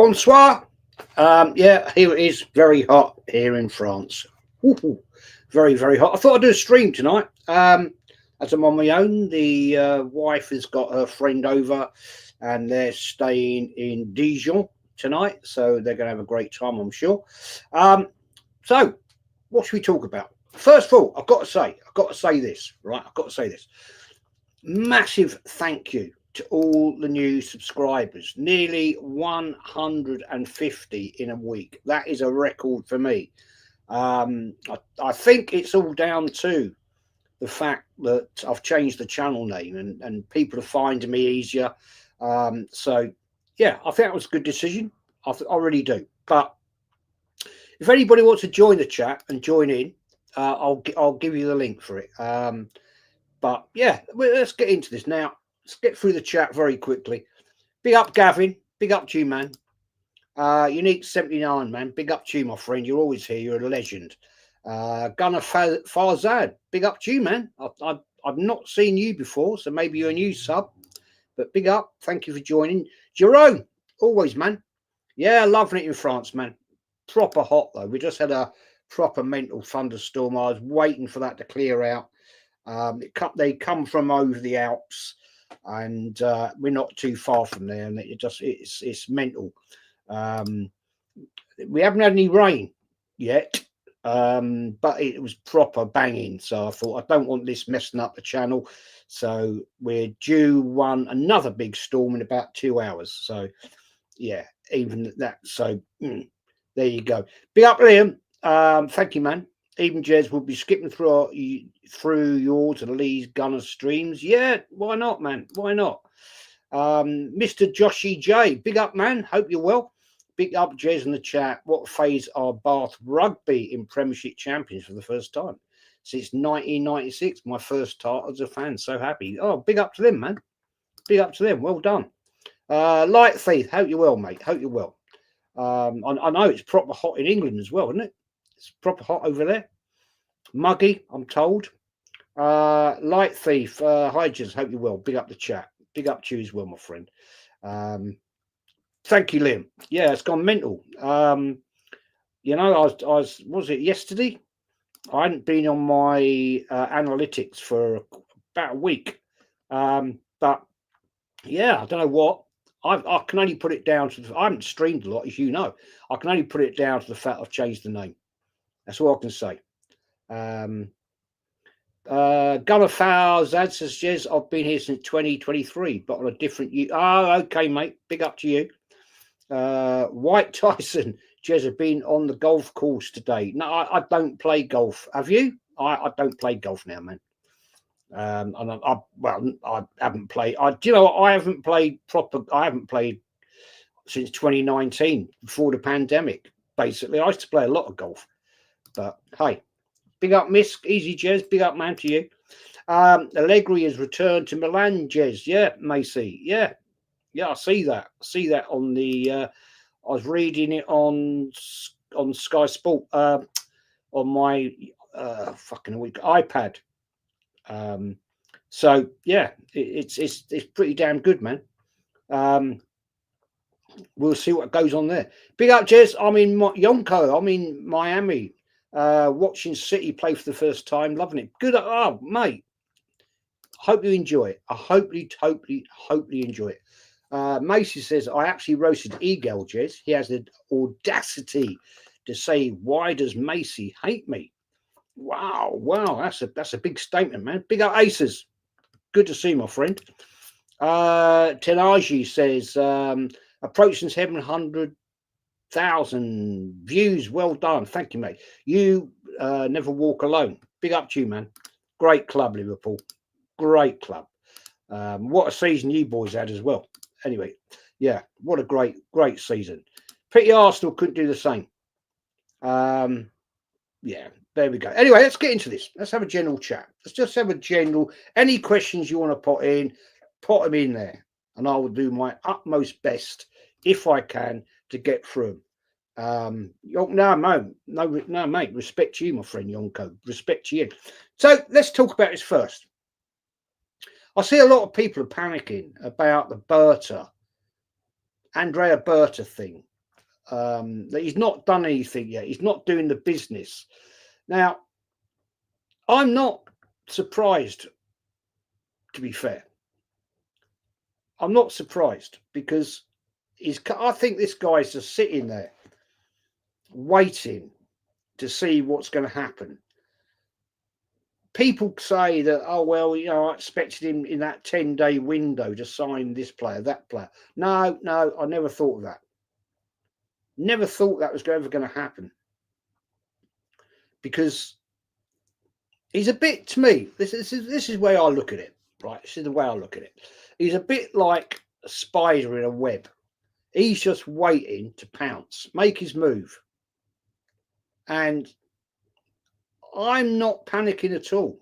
Bonsoir. Yeah, here it is. Very hot here in France. Woo-hoo. Very, very hot. I thought I'd do a stream tonight. As I'm on my own, the wife has got her friend over and they're staying in Dijon tonight. So they're going to have a great time, I'm sure. So, what should we talk about? First of all, I've got to say this, right? I've got to say this. Massive thank you to all the new subscribers, nearly 150 in a week. That is a record for me. I think it's all down to the fact that I've changed the channel name and people are finding me easier. So, yeah, I think that was a good decision. I really do. But if anybody wants to join the chat and join in, I'll give you the link for it. But yeah, let's get into this now. Let's get through the chat very quickly. Big up, Gavin. Big up to you, man. Unique 79, man. Big up to you, my friend. You're always here. You're a legend. Gunnar Farzad. Big up to you, man. I've not seen you before, so maybe you're a new sub. But big up. Thank you for joining. Jerome, always, man. Yeah, loving it in France, man. Proper hot, though. We just had a proper mental thunderstorm. I was waiting for that to clear out. They come from over the Alps, and we're not too far from there, and it's mental. We haven't had any rain yet, but it was proper banging. So I thought I don't want this messing up the channel. So we're due another big storm in about 2 hours. So yeah, even that. So there you go. Big up, Liam. Thank you, man. Even Jez will be skipping through yours and Lee's Gunner streams. Yeah, why not, man? Why not? Mr. Joshy J, big up, man. Hope you're well. Big up, Jez in the chat. What phase are Bath Rugby in Premiership champions for the first time since 1996? My first start as a fan. So happy. Oh, big up to them, man. Big up to them. Well done. Light Faith, hope you're well, mate. Hope you're well. I know it's proper hot in England as well, isn't it? It's proper hot over there. Muggy, I'm told. Light Thief, hi, Jez. Hope you're well. Big up the chat. Big up to you as well, my friend. Thank you, Liam. Yeah, it's gone mental. You know, was it yesterday? I hadn't been on my analytics for about a week. But yeah, I don't know what. I can only put it down to I haven't streamed a lot, as you know. I can only put it down to the fact I've changed the name. That's all I can say. Gunnar Fowl, Zad says, Jez, I've been here since 2023, but on a different... Oh, okay, mate. Big up to you. White Tyson, Jez, have been on the golf course today. No, I don't play golf. Have you? I don't play golf now, man. And I haven't played. Do you know what? I haven't played since 2019, before the pandemic. Basically, I used to play a lot of golf. But hey, big up, Misk. Easy, Jez. Big up, man, to you. Allegri has returned to Milan, Jez. Yeah, Macy. Yeah, I see that. On the. I was reading it on Sky Sport on my iPad. So yeah, it's pretty damn good, man. We'll see what goes on there. Big up, Jez. I'm in Yonko. I'm in Miami. Watching City play for the first time, loving it. Good. Oh, mate. Hope you enjoy it. I hope you enjoy it. Macy says, I actually roasted Egel, Jez. He has the audacity to say, why does Macy hate me? Wow, that's a big statement, man. Big up, Aces. Good to see, my friend. Tenaji says, approaching 700,000 views. Well done. Thank you, mate. You never walk alone. Big up to you, man. Great club, Liverpool. Great club. What a season you boys had as well. Anyway, yeah, what a great season. Pity Arsenal couldn't do the same. Yeah, there we go. Anyway, let's get into this. Let's have a general chat. Let's just have a general. Any questions you want to put them in there, and I will do my utmost best if I can to get through them. No, mate. Respect to you, my friend Yonko. Respect to you. So let's talk about this first. I see a lot of people are panicking about the Andrea Berta thing. that he's not done anything yet. He's not doing the business. Now, I'm not surprised, to be fair. I'm not surprised because I think this guy's just sitting there waiting to see what's going to happen. People say that, oh, well, you know, I expected him in that 10-day window to sign this player, that player. No, I never thought of that. Never thought that was ever going to happen. Because he's a bit, to me, this is where I look at it, right? This is the way I look at it. He's a bit like a spider in a web. He's just waiting to pounce, make his move. And I'm not panicking at all.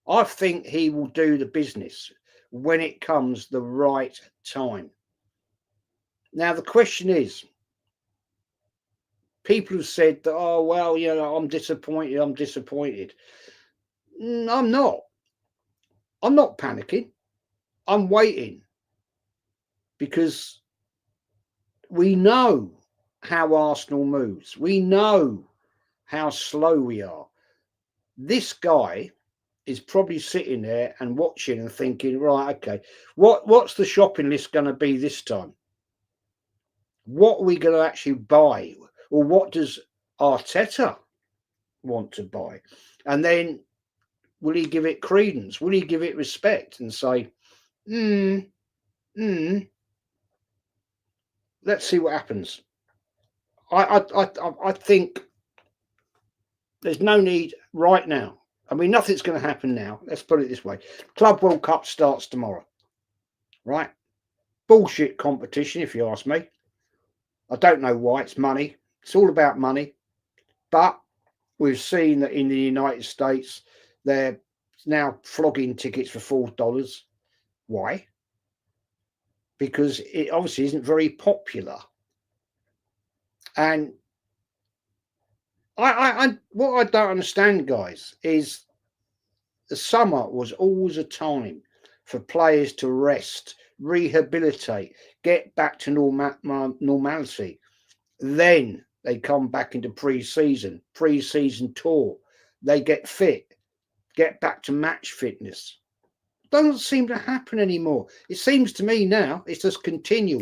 I think he will do the business when it comes the right time. Now, the question is, people have said that, oh, well, you know, I'm disappointed. I'm not. I'm not panicking. I'm waiting because we know how Arsenal moves. We know how slow we are. This guy is probably sitting there and watching and thinking, right, okay, what's the shopping list going to be this time? What are we going to actually buy? Or what does Arteta want to buy? And then will he give it credence? Will he give it respect and say, let's see what happens. I think there's no need right now. I mean, nothing's going to happen now. Let's put it this way. Club World Cup starts tomorrow, right? Bullshit competition, if you ask me. I don't know why. It's money. It's all about money. But we've seen that in the United States, they're now flogging tickets for $4. Why? Because it obviously isn't very popular. And what I don't understand, guys, is the summer was always a time for players to rest, rehabilitate, get back to normality. Then they come back into pre-season tour. They get fit, get back to match fitness. Doesn't seem to happen anymore. It seems to me now it's just continue.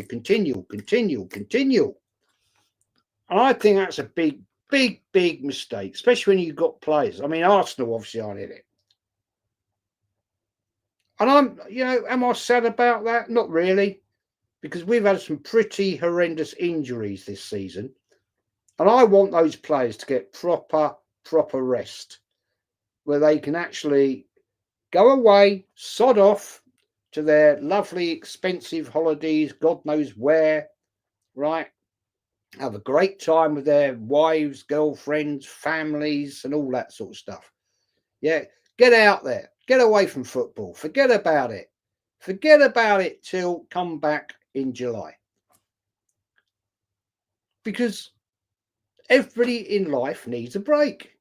And I think that's a big mistake, especially when you've got players. I mean, Arsenal obviously aren't in it. And am I sad about that? Not really, because we've had some pretty horrendous injuries this season. And I want those players to get proper rest, where they can actually go away, sod off to their lovely, expensive holidays, God knows where, right? Have a great time with their wives, girlfriends, families, and all that sort of stuff. Yeah, get out there. Get away from football. Forget about it. Forget about it till come back in July. Because everybody in life needs a break.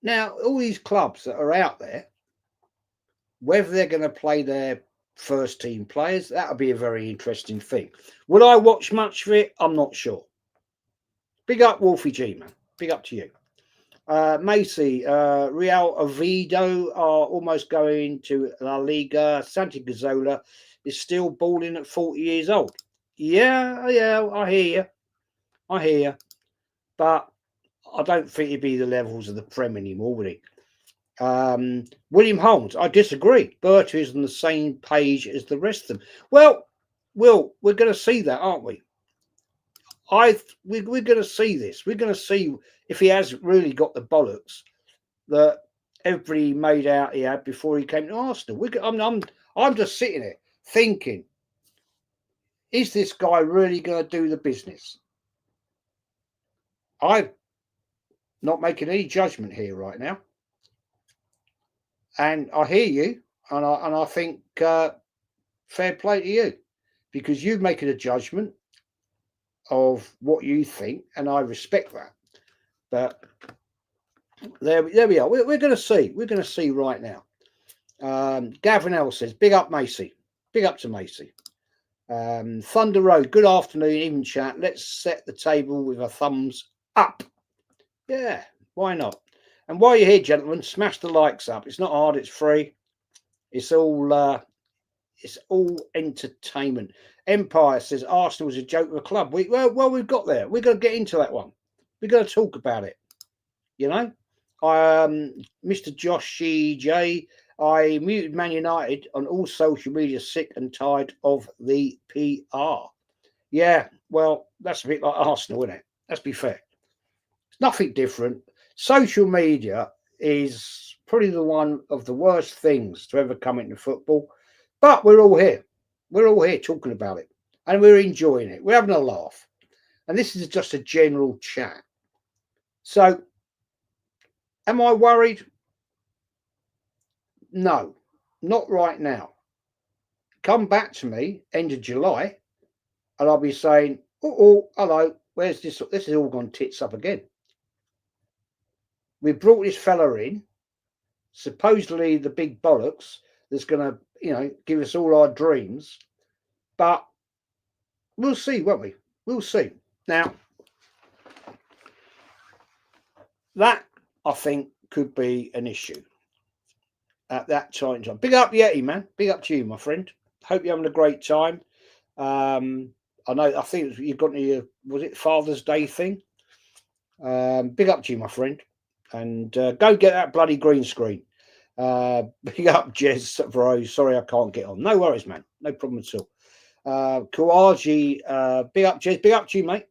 Now, all these clubs that are out there, whether they're going to play their first team players, that'll be a very interesting thing. Will I watch much of it? I'm not sure. Big up Wolfie G, man. Big up to you. Macy, Real Oviedo are almost going to La Liga. Santi Cazorla is still balling at 40 years old. Yeah, I hear you. But I don't think he'd be the levels of the Prem anymore, would he? William Holmes, I disagree. Berto is on the same page as the rest of them. Well, Will, we're going to see that, aren't we? We're going to see this. We're going to see if he has really got the bollocks that everybody made out he had before he came to Arsenal. I'm just sitting there thinking, is this guy really going to do the business? I'm not making any judgment here right now. And I hear you, and I think fair play to you, because you're making a judgment of what you think, and I respect that. But there we are. We're going to see. We're going to see right now. Gavin L says, "Big up, Macy. Big up to Macy." Thunder Road, good afternoon, even chat. Let's set the table with a thumbs up. Yeah, why not? And while you're here, gentlemen, smash the likes up. It's not hard, it's free. It's all entertainment. Empire says Arsenal was a joke of a club. Well, we've got there. We're going to get into that one. We're going to talk about it. You know, Mr. Josh J. I muted Man United on all social media, sick and tired of the PR. Yeah, well, that's a bit like Arsenal, isn't it? Let's be fair. It's nothing different. Social media is probably the one of the worst things to ever come into football. But we're all here. We're all here talking about it. And we're enjoying it. We're having a laugh. And this is just a general chat. So, am I worried? No, not right now. Come back to me end of July, and I'll be saying, oh, hello, where's this? This has all gone tits up again. We brought this fella in, supposedly the big bollocks that's going to, give us all our dreams. But we'll see, won't we? We'll see. Now, that, I think, could be an issue at that time. Big up Yeti, man. Big up to you, my friend. Hope you're having a great time. I think you've got your, was it Father's Day thing? Big up to you, my friend. And go get that bloody green screen. Big up, Jez, bro. Sorry I can't get on. No worries, man. No problem at all. Kawaji, big up, Jez. Big up to you, mate.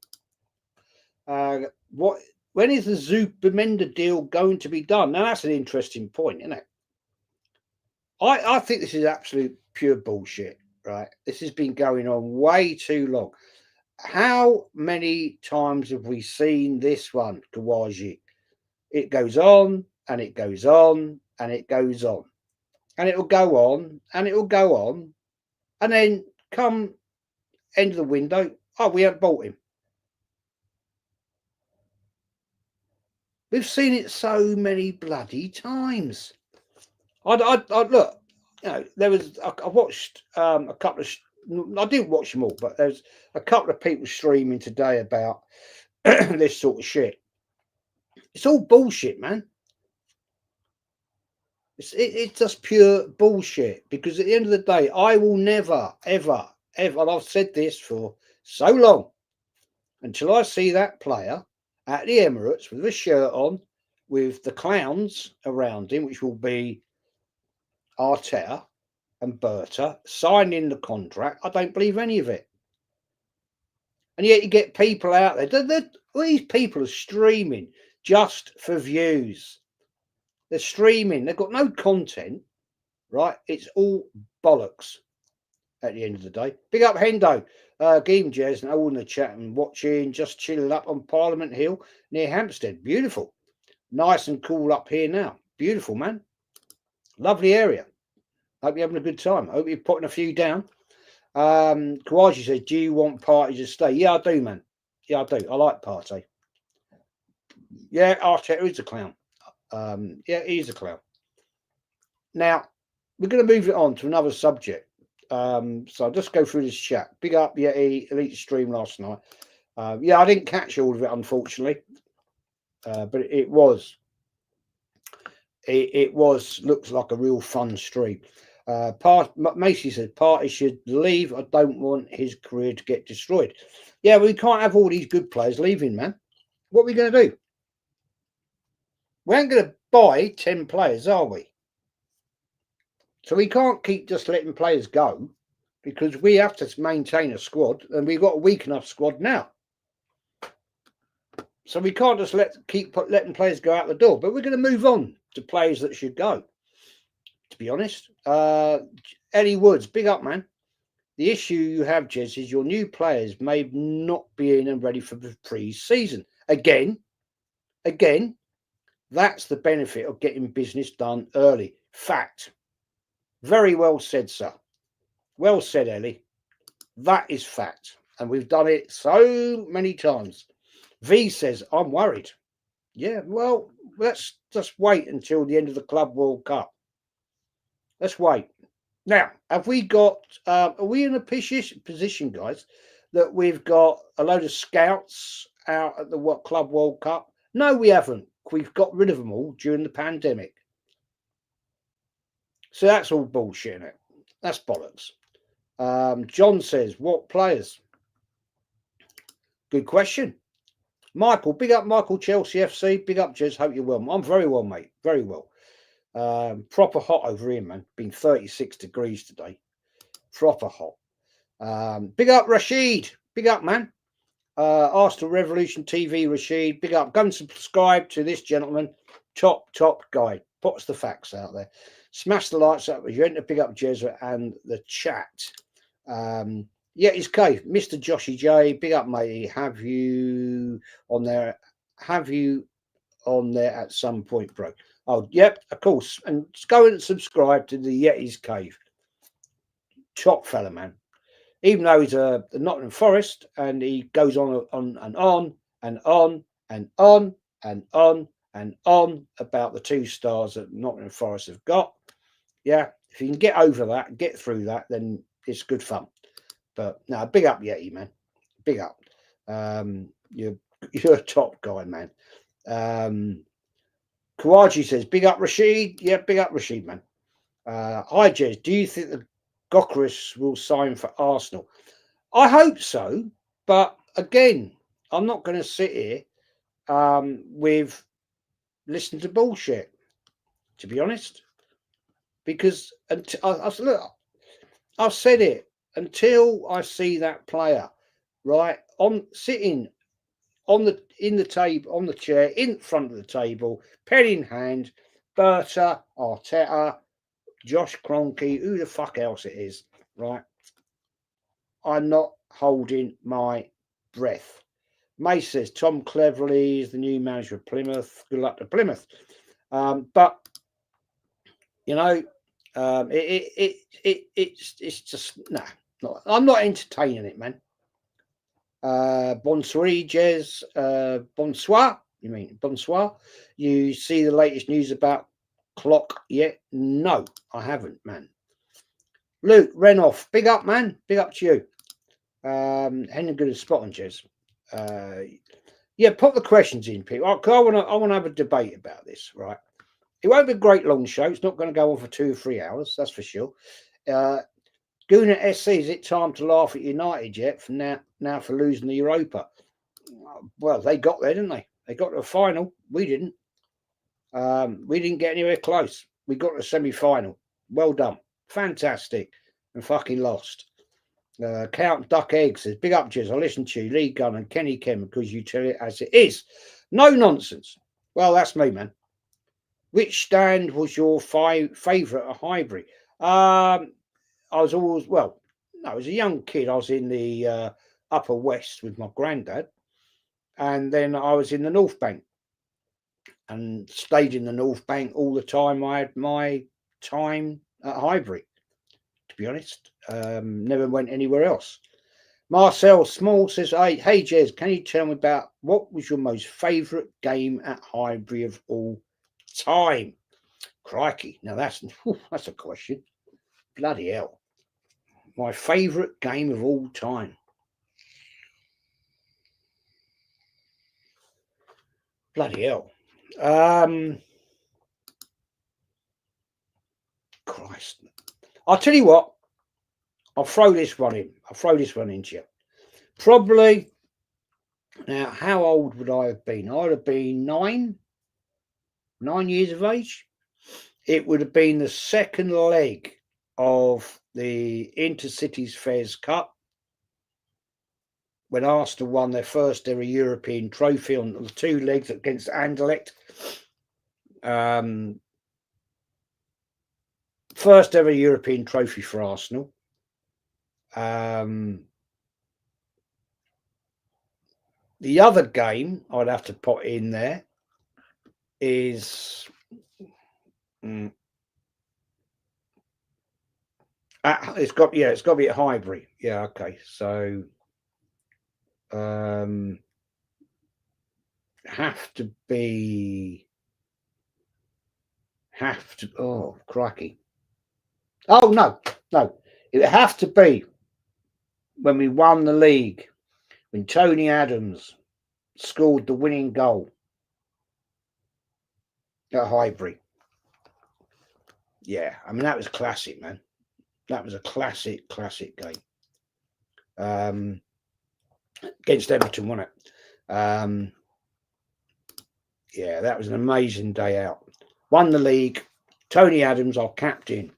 When is the Zubimenda deal going to be done? Now, that's an interesting point, isn't it? I think this is absolute pure bullshit, right? This has been going on way too long. How many times have we seen this one, Kawaji? It goes on and it goes on and it goes on. And it'll go on and it'll go on. And then come end of the window, oh, we haven't bought him. We've seen it so many bloody times. I look, there was, I watched a couple of, I didn't watch them all, but there's a couple of people streaming today about this sort of shit. It's all bullshit, man. It's just pure bullshit, because at the end of the day, I will never, ever, ever, and I've said this for so long, until I see that player at the Emirates with a shirt on, with the clowns around him, which will be Arteta and Berta, signing the contract. I don't believe any of it. And yet you get people out there. All these people are streaming just for views. They're streaming. They've got no content, right? It's all bollocks at the end of the day. Big up Hendo. Game Jazz and all in the chat and watching, just chilling up on Parliament Hill near Hampstead. Beautiful. Nice and cool up here now. Beautiful, man. Lovely area. Hope you're having a good time. Hope you're putting a few down. Kawaji says, do you want Party to stay? Yeah, I do, man. Yeah, I do. I like Party. Yeah, Arteta is a clown. Yeah, he's a clown. Now, we're going to move it on to another subject. So I'll just go through this chat. Big up, yeah, Elite stream last night. Yeah, I didn't catch all of it, unfortunately. But it was looks like a real fun stream. Macy says Party should leave. I don't want his career to get destroyed. Yeah, we can't have all these good players leaving, man. What are we going to do? We ain't going to buy 10 players, are we? So we can't keep just letting players go, because we have to maintain a squad, and we've got a weak enough squad now. So we can't just keep letting players go out the door. But we're going to move on to players that should go, to be honest. Eddie Woods, big up, man. The issue you have, Jez, is your new players may not be in and ready for the pre-season. Again, that's the benefit of getting business done early. Fact. Very well said, sir. Well said, Ellie. That is fact. And we've done it so many times. V says, I'm worried. Yeah, well, let's just wait until the end of the Club World Cup. Let's wait. Now, have we got? Are we in a position, guys, that we've got a load of scouts out at the Club World Cup? No, we haven't. We've got rid of them all during the pandemic. So that's all bullshit, isn't it? That's bollocks. John says, what players? Good question. Michael, big up Michael, Chelsea FC. Big up, Jez. Hope you're well. I'm very well, mate. Very well. Proper hot over here, man. Been 36 degrees today. Proper hot. Big up, Rashid. Big up, man. Arsenal Revolution TV, Rashid. Big up. Go and subscribe to this gentleman. Top guy. Puts the facts out there. Smash the lights up as you enter. Big up, Jezra and the chat. Yeah, it's Cave. Mr. Joshy J. Big up, matey. Have you on there at some point, bro? Oh, yep, of course. And go and subscribe to the Yeti's Cave. Top fella, man. Even though he's a Nottingham Forest, and he goes on and on and on and on and on and on about the 2 stars that Nottingham Forest have got. Yeah, if you can get over that, get through that, then it's good fun. But no, big up Yeti, man. Big up. You're a top guy, man. Kawaji says, big up Rashid. Yeah, big up Rashid, man. Hi, Jez. Do you think the Gokaris will sign for Arsenal? I hope so. But again, I'm not going to sit here with listen to bullshit, to be honest. Because look, I've said it. Until I see that player, right, sitting in the chair in front of the table, pen in hand, Berta, Arteta, Josh Kroenke, who the fuck else it is, right? I'm not holding my breath. May says Tom Cleverley is the new manager of Plymouth. Good luck to Plymouth. But you know, it's just no. I'm not entertaining it, man. Bonsoir, Jez. Bonsoir. You mean bonsoir? You see the latest news about Clock yet? No, I haven't, man. Luke Renoff, big up, man. Big up to you. Henry good at spot on, Jez. Yeah, put the questions in, people. I want to have a debate about this, right? It won't be a great long show. It's not going to go on for 2 or 3 hours, that's for sure. Guna SC, is it time to laugh at United yet for now for losing the Europa? Well, they got there, didn't they? They got to a final. We didn't. We didn't get anywhere close. We got to a semi-final. Well done. Fantastic. And fucking lost. Count Duck Egg says, big up, Jez. I listen to you, Lee Gunn and Kenny Kim because you tell it as it is. No nonsense. Well, that's me, man. Which stand was your favourite at Highbury? I was always, well, I was a young kid. I was in the Upper West with my granddad. And then I was in the North Bank and stayed in the North Bank all the time. I had my time at Highbury, to be honest. Never went anywhere else. Marcel Small says, hey, Jez, can you tell me about what was your most favourite game at Highbury of all time? Crikey. Now, that's a question. Bloody hell. My favourite game of all time. Bloody hell. Christ. I'll tell you what. I'll throw this one in. I'll throw this one into you. Probably. Now, how old would I have been? I would have been 9 years of age. It would have been the second leg of the Intercities Fairs Cup when Arsenal won their first ever European trophy on the 2 legs against Anderlecht. First ever European trophy for Arsenal. The other game I'd have to put in there is it's got to be at Highbury. Yeah, okay. So oh crikey. Oh no, No, it would have to be when we won the league, when Tony Adams scored the winning goal at Highbury. Yeah, I mean, that was classic, man. That was a classic game. Against Everton, wasn't it? Yeah, that was an amazing day out. Won the league. Tony Adams, our captain,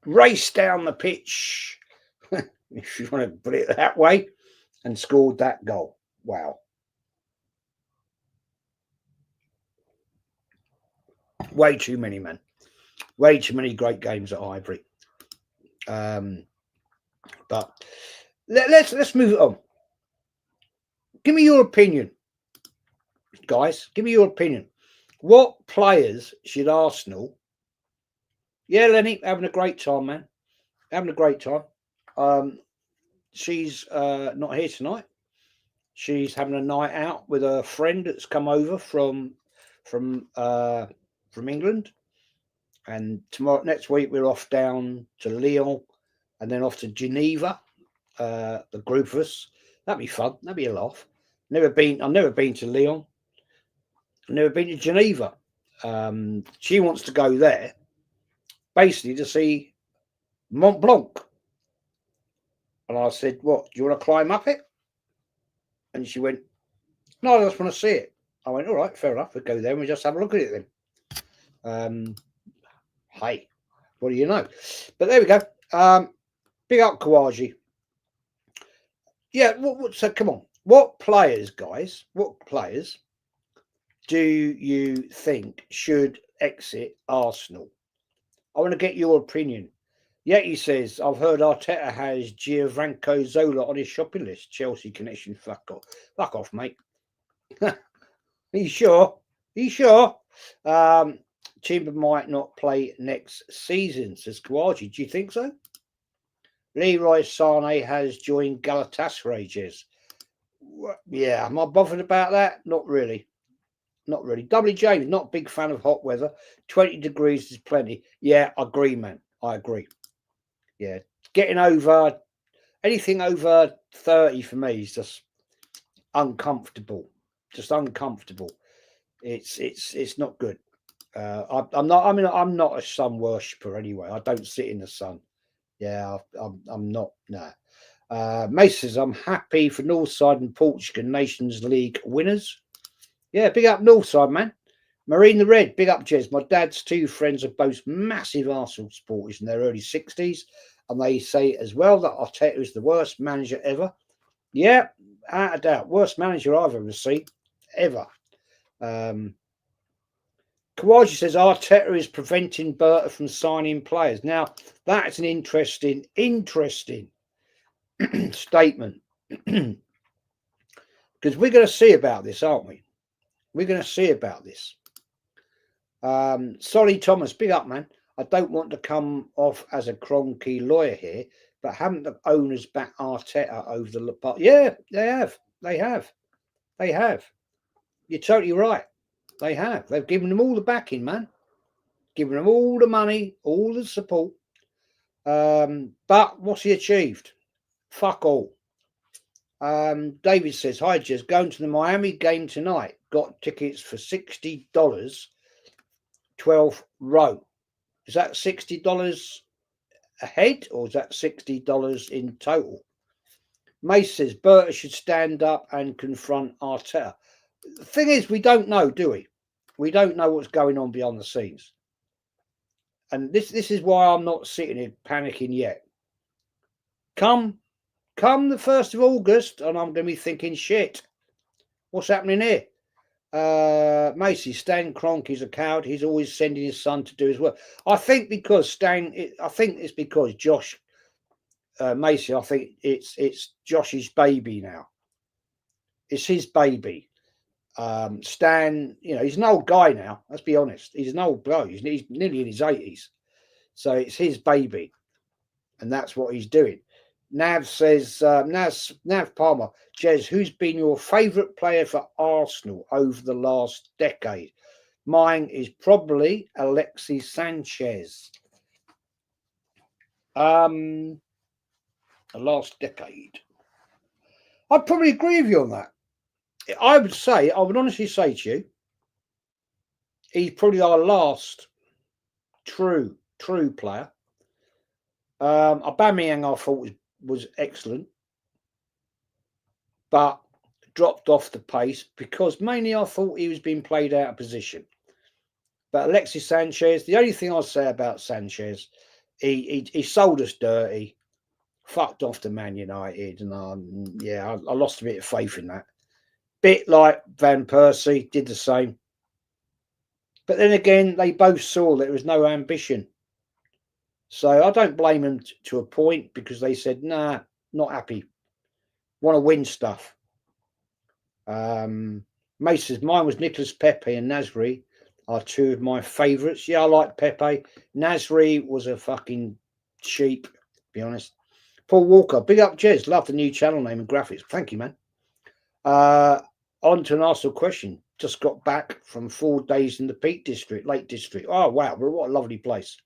raced down the pitch, if you want to put it that way, and scored that goal. Wow. Way too many, man. Way too many great games at Highbury. But let's move it on. Give me your opinion, guys. Give me your opinion. What players should Arsenal? Yeah, Lenny, having a great time, man. Having a great time. She's not here tonight. She's having a night out with a friend that's come over from England. And next week we're off down to Lyon, and then off to Geneva. The group of us. That'd be fun. That'd be a laugh. I've never been to Lyon. I've never been to Geneva. She wants to go there, basically to see Mont Blanc. And I said, "What? Do you want to climb up it?" And she went, "No, I just want to see it." I went, "All right, fair enough. We'll go there and we just have a look at it then." Hey, what do you know? But there we go. Big up Kawaji. Yeah, so come on. What players, guys, what players do you think should exit Arsenal? I want to get your opinion. Yeti says, I've heard Arteta has Gianfranco Zola on his shopping list. Chelsea connection. Fuck off. Fuck off, mate. Are you sure? Are you sure? Timber might not play next season, says Kawaji. Do you think so? Leroy Sané has joined Galatasaray, Jez. Yeah, am I bothered about that? Not really. Not really. W. James, not a big fan of hot weather. 20 degrees is plenty. Yeah, I agree, man. I agree. Yeah, getting over anything over 30 for me is just uncomfortable. Just uncomfortable. It's not good. I'm not. I mean, I'm not a sun worshipper anyway. I don't sit in the sun. Yeah, I'm not. Nah. Mace says, I'm happy for Northside and Portugal Nations League winners. Yeah, big up Northside, man. Marine the Red, big up Jez. My dad's two friends are both massive Arsenal supporters in their early 60s, and they say as well that Arteta is the worst manager ever. Yeah, out of doubt. Worst manager I've ever seen, ever. Kawaji says Arteta is preventing Berta from signing players. Now, that's an interesting statement. Because we're going to see about this, aren't we? We're going to see about this. Solly Thomas, big up, man. I don't want to come off as a cronky lawyer here, but haven't the owners backed Arteta over the part? Yeah, they have. They have. They have. You're totally right. They have. They've given them all the backing, man. Given them all the money, all the support. But what's he achieved? Fuck all. David says, hi, Jez, going to the Miami game tonight. Got tickets for $60, 12th row. Is that $60 a head or is that $60 in total? Mace says, Berta should stand up and confront Arteta. The thing is, we don't know, do we? We don't know what's going on behind the scenes. And this is why I'm not sitting here panicking yet. Come the 1st of August, and I'm going to be thinking, shit, what's happening here? Macy, Stan Kroenke's a coward. He's always sending his son to do his work. I think because I think it's because Josh, Macy, I think it's Josh's baby now. It's his baby. Stan, he's an old guy now. Let's be honest. He's an old bloke. He's nearly in his 80s. So it's his baby. And that's what he's doing. Nav says, Nav Palmer, Jez, who's been your favourite player for Arsenal over the last decade? Mine is probably Alexis Sanchez. The last decade. I'd probably agree with you on that. I would honestly say to you, he's probably our last true player. Aubameyang, I thought was excellent, but dropped off the pace because mainly I thought he was being played out of position. But Alexis Sanchez, the only thing I'll say about Sanchez, he sold us dirty, fucked off to Man United, and I lost a bit of faith in that. Bit like Van Persie did the same. But then again, they both saw that there was no ambition. So I don't blame them to a point because they said, nah, not happy. Want to win stuff. Mace says, mine was Nicolas Pepe and Nasri are two of my favourites. Yeah, I like Pepe. Nasri was a fucking sheep, to be honest. Paul Walker, big up Jez. Love the new channel name and graphics. Thank you, man. On to an Arsenal question. Just got back from 4 days in the Peak District, Lake District. Oh, wow. What a lovely place.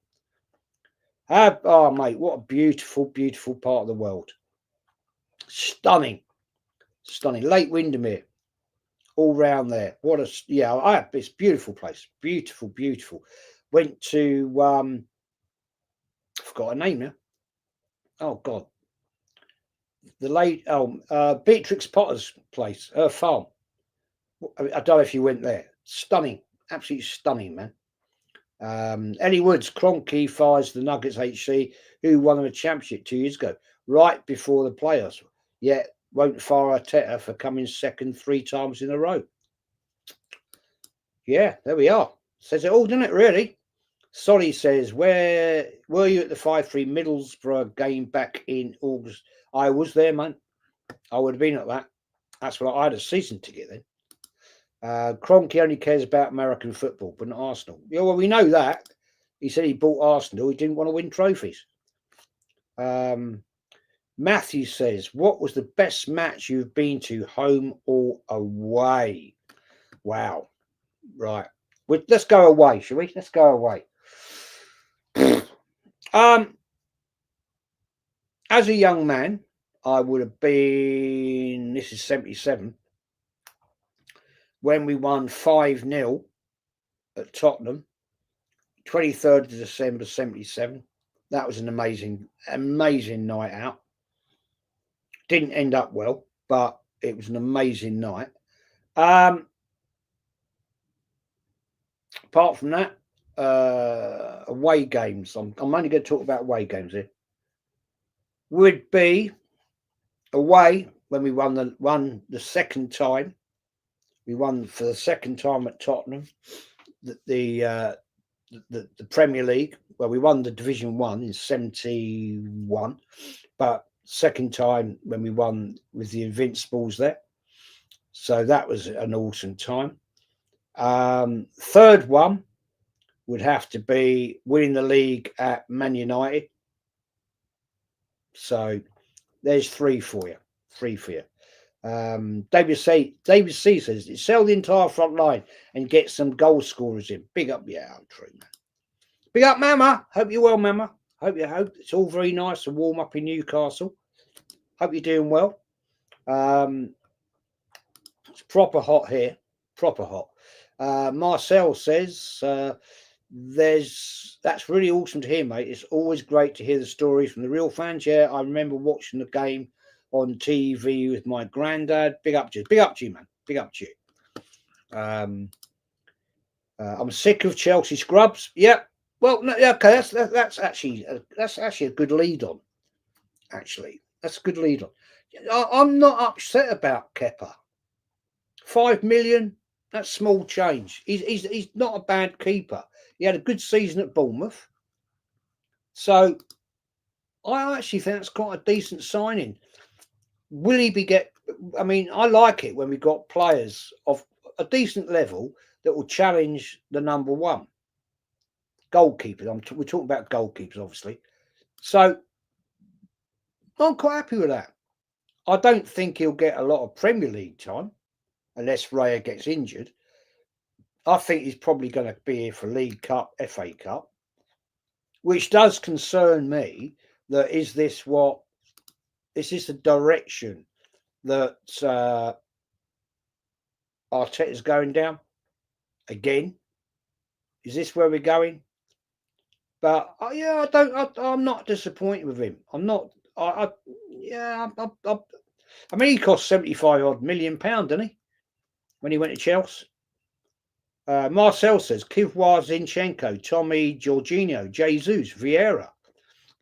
Oh, mate, what a beautiful, beautiful part of the world. Stunning. Lake Windermere. All round there. It's a beautiful place. Beautiful, beautiful. Went to, I forgot her name now. Oh, God. Beatrix Potter's place, her farm. I don't know if you went there. Stunning. Absolutely stunning, man. Ellie Woods, Kroenke fires the Nuggets HC, who won them a championship 2 years ago, right before the playoffs. Yet won't fire Arteta for coming second 3 times in a row. Yeah, there we are. Says it all, doesn't it, really? Solly says, where were you at the 5-3 Middlesbrough game back in August? I was there, man. I would have been at that. That's what I had a season ticket then. Kroenke only cares about American football, but not Arsenal. Yeah, well, we know that. He said he bought Arsenal. He didn't want to win trophies. Matthew says, what was the best match you've been to, home or away? Wow. Right. Let's go away, shall we? Let's go away. As a young man, I would have been, this is 77, when we won 5-0 at Tottenham, 23rd of December 77. That was an amazing night out. Didn't end up well, but it was an amazing night. Apart from that, away games. I'm only going to talk about away games here. Would be away when we won the second time. We won for the second time at Tottenham, the Premier League. Well, we won the Division 1 in 71, but second time when we won with the Invincibles there. So that was an awesome time. Third one would have to be winning the league at Man United. So there's 3 for you. David C says, sell the entire front line and get some goal scorers in. Big up, yeah, true, man. Big up, Mama. Hope you're well, Mama. Hope it's all very nice and warm up in Newcastle. Hope you're doing well. It's proper hot here. Proper hot. Marcel says, that's really awesome to hear, mate. It's always great to hear the stories from the real fans. Yeah, I remember watching the game on TV with my granddad. Big up to you. Big up to you, man. Big up to you. I'm sick of Chelsea scrubs. Yep. Well, no, okay, that's actually a good lead on. Actually, that's a good lead on. I'm not upset about Kepa. 5 million, that's small change. He's not a bad keeper. He had a good season at Bournemouth, so I actually think that's quite a decent signing. Will he I mean, I like it when we've got players of a decent level that will challenge the number one. Goalkeepers. We're talking about goalkeepers, obviously. So I'm quite happy with that. I don't think he'll get a lot of Premier League time unless Raya gets injured. I think he's probably going to be here for League Cup, FA Cup, which does concern me that is this the direction that Arteta's going down again? Is this where we're going? But yeah, I'm not disappointed with him. I'm not. Yeah. I mean, he cost 75 odd £1 million, didn't he? When he went to Chelsea. Marcel says Kivior, Zinchenko, Tommy, Jorginho, Jesus, Vieira,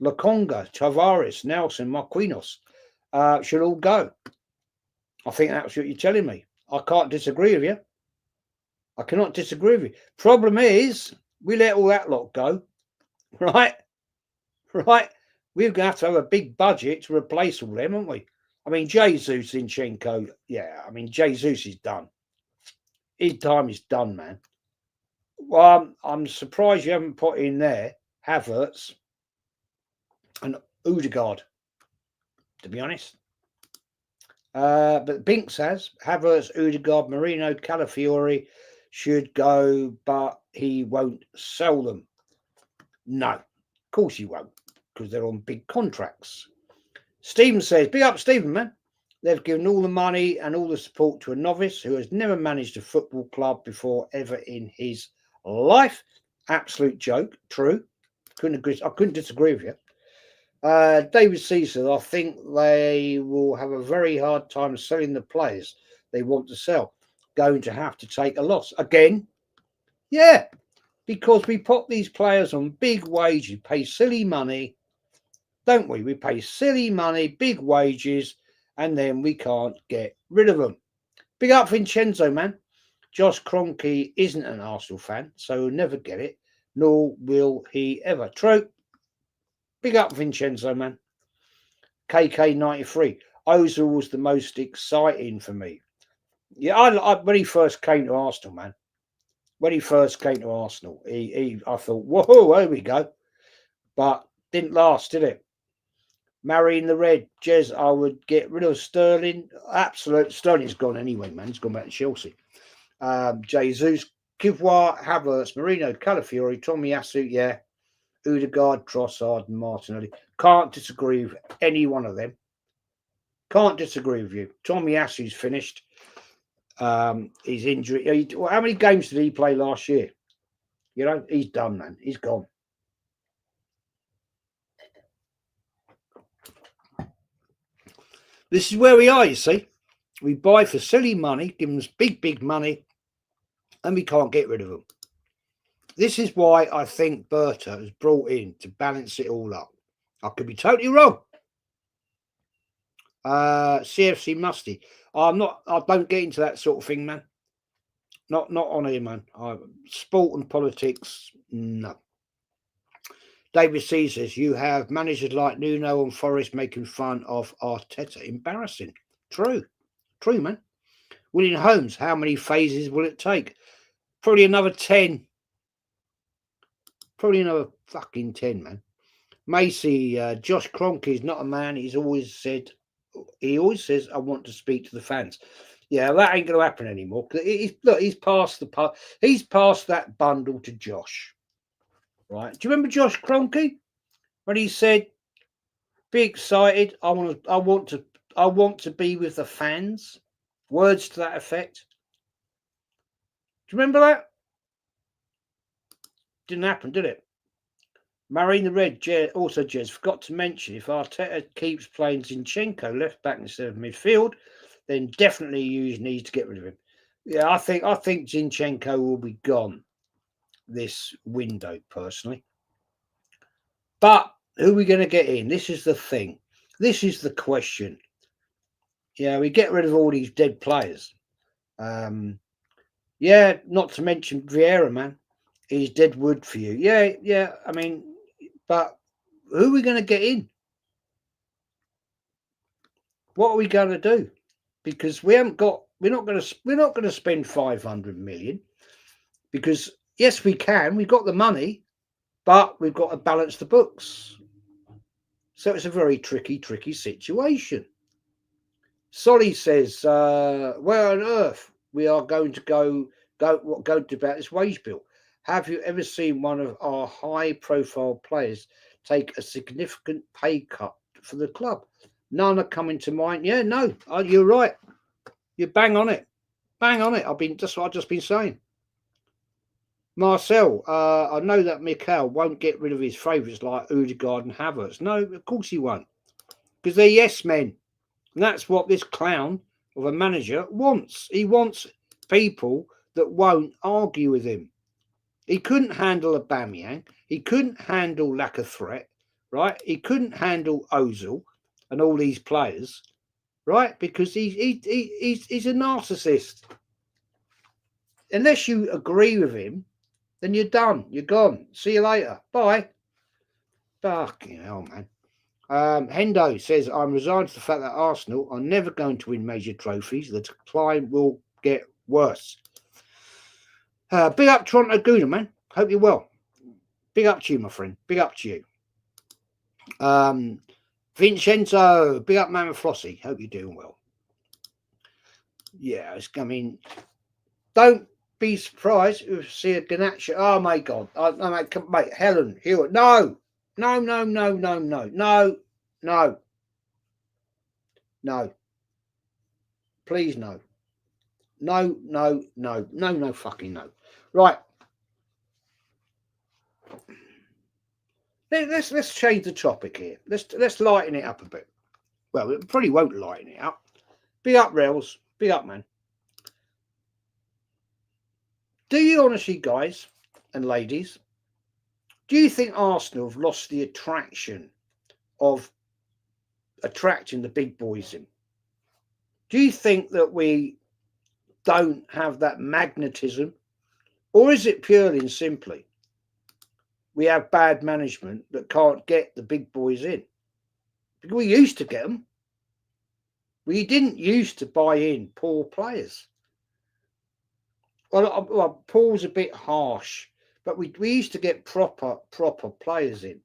Lokonga, Tavares, Nelson, Marquinhos should all go. I think that's what you're telling me. I can't disagree with you. I cannot disagree with you. Problem is, we let all that lot go, right? Right? We're going to have a big budget to replace all them, aren't we? I mean, Jesus, Zinchenko, yeah. I mean, Jesus is done. His time is done, man. Well, I'm surprised you haven't put in there Havertz and Odegaard, to be honest. But Binks has Havertz, Odegaard, Marino, Calafiori should go, but he won't sell them. No, of course he won't, because they're on big contracts. Stephen says, big up Stephen, man. They've given all the money and all the support to a novice who has never managed a football club before ever in his life. Absolute joke. True. I couldn't disagree with you. David Caesar, I think they will have a very hard time selling the players they want to sell. Going to have to take a loss. Again, yeah, because we put these players on big wages, pay silly money, don't we? We pay silly money, big wages, and then we can't get rid of them. Big up Vincenzo, man. Josh Kroenke isn't an Arsenal fan, so he'll never get it, nor will he ever. True. Big up Vincenzo, man. KK93. Ozil was the most exciting for me. Yeah, I when he first came to Arsenal, man. When he first came to Arsenal, I thought, whoa, there we go. But didn't last, did it? Marrying the red, Jez, I would get rid of Sterling. Absolute Sterling's gone anyway, man. He's gone back to Chelsea. Jesus, Kivior, Havertz, Marino, Calafiori, Tomiyasu, yeah. Odegaard, Trossard, and Martinelli. Can't disagree with any one of them. Can't disagree with you. Tomiyasu's finished. His injury. How many games did he play last year? You know, he's done, man. He's gone. This is where we are, you see. We buy for silly money, give them big money, and we can't get rid of them. This is why I think Berta has brought in to balance it all up. I could be totally wrong. CFC Musty. I don't get into that sort of thing, man. Not on here, man. Sport and politics, no. David C says, you have managers like Nuno and Forest making fun of Arteta. Embarrassing. True, man. William Holmes, how many phases will it take? Probably another 10. Probably another fucking 10, man. Macy, Josh Kroenke is not a man. He always says, I want to speak to the fans. Yeah, that ain't going to happen anymore. He's passed that bundle to Josh. Right? Do you remember Josh Kroenke when he said, "Be excited. I want to be with the fans." Words to that effect. Do you remember that? Didn't happen, did it? Marrying the red, also Jez forgot to mention if Arteta keeps playing Zinchenko left back instead of midfield, then definitely you need to get rid of him. Yeah, I think Zinchenko will be gone this window, personally. But who are we going to get in? This is the thing. This is the question. Yeah, we get rid of all these dead players. Yeah, not to mention Vieira, man. He's dead wood for you. Yeah. I mean, but who are we going to get in? What are we going to do? Because we're not going to spend 500 million. Because yes, we can. We've got the money, but we've got to balance the books. So it's a very tricky situation. Solly says, where on earth we are going to go to about this wage bill? Have you ever seen one of our high-profile players take a significant pay cut for the club. None are coming to mind. Yeah, no, you're right. You're bang on it. Bang on it. That's what I've just been saying. Marcel, I know that Mikel won't get rid of his favourites like Odegaard and Havertz. No, of course he won't. Because they're yes men. And that's what this clown of a manager wants. He wants people that won't argue with him. He couldn't handle Aubameyang. He couldn't handle lack of threat, right? He couldn't handle Ozil and all these players, right? Because he's a narcissist. Unless you agree with him, then you're done. You're gone. See you later. Bye. Fucking hell, man. Hendo says, I'm resigned to the fact that Arsenal are never going to win major trophies. The decline will get worse. Big up Toronto Gooner, man. Hope you're well. Big up to you, my friend. Big up to you. Vincenzo, big up man with Flossie. Hope you're doing well. Yeah, I mean, don't be surprised if you see a Garnacho. Oh my God. Mate, Helen, Hewitt. No. Please, no. No, fucking no. Right. Let's change the topic here. Let's lighten it up a bit. Well, it probably won't lighten it up. Big up, Rails. Big up, man. Do you honestly, guys and ladies, do you think Arsenal have lost the attraction of attracting the big boys in? Do you think that we don't have that magnetism? Or is it purely and simply we have bad management that can't get the big boys in? Because we used to get them. We didn't used to buy in poor players. Well, Paul's a bit harsh, but we used to get proper players in,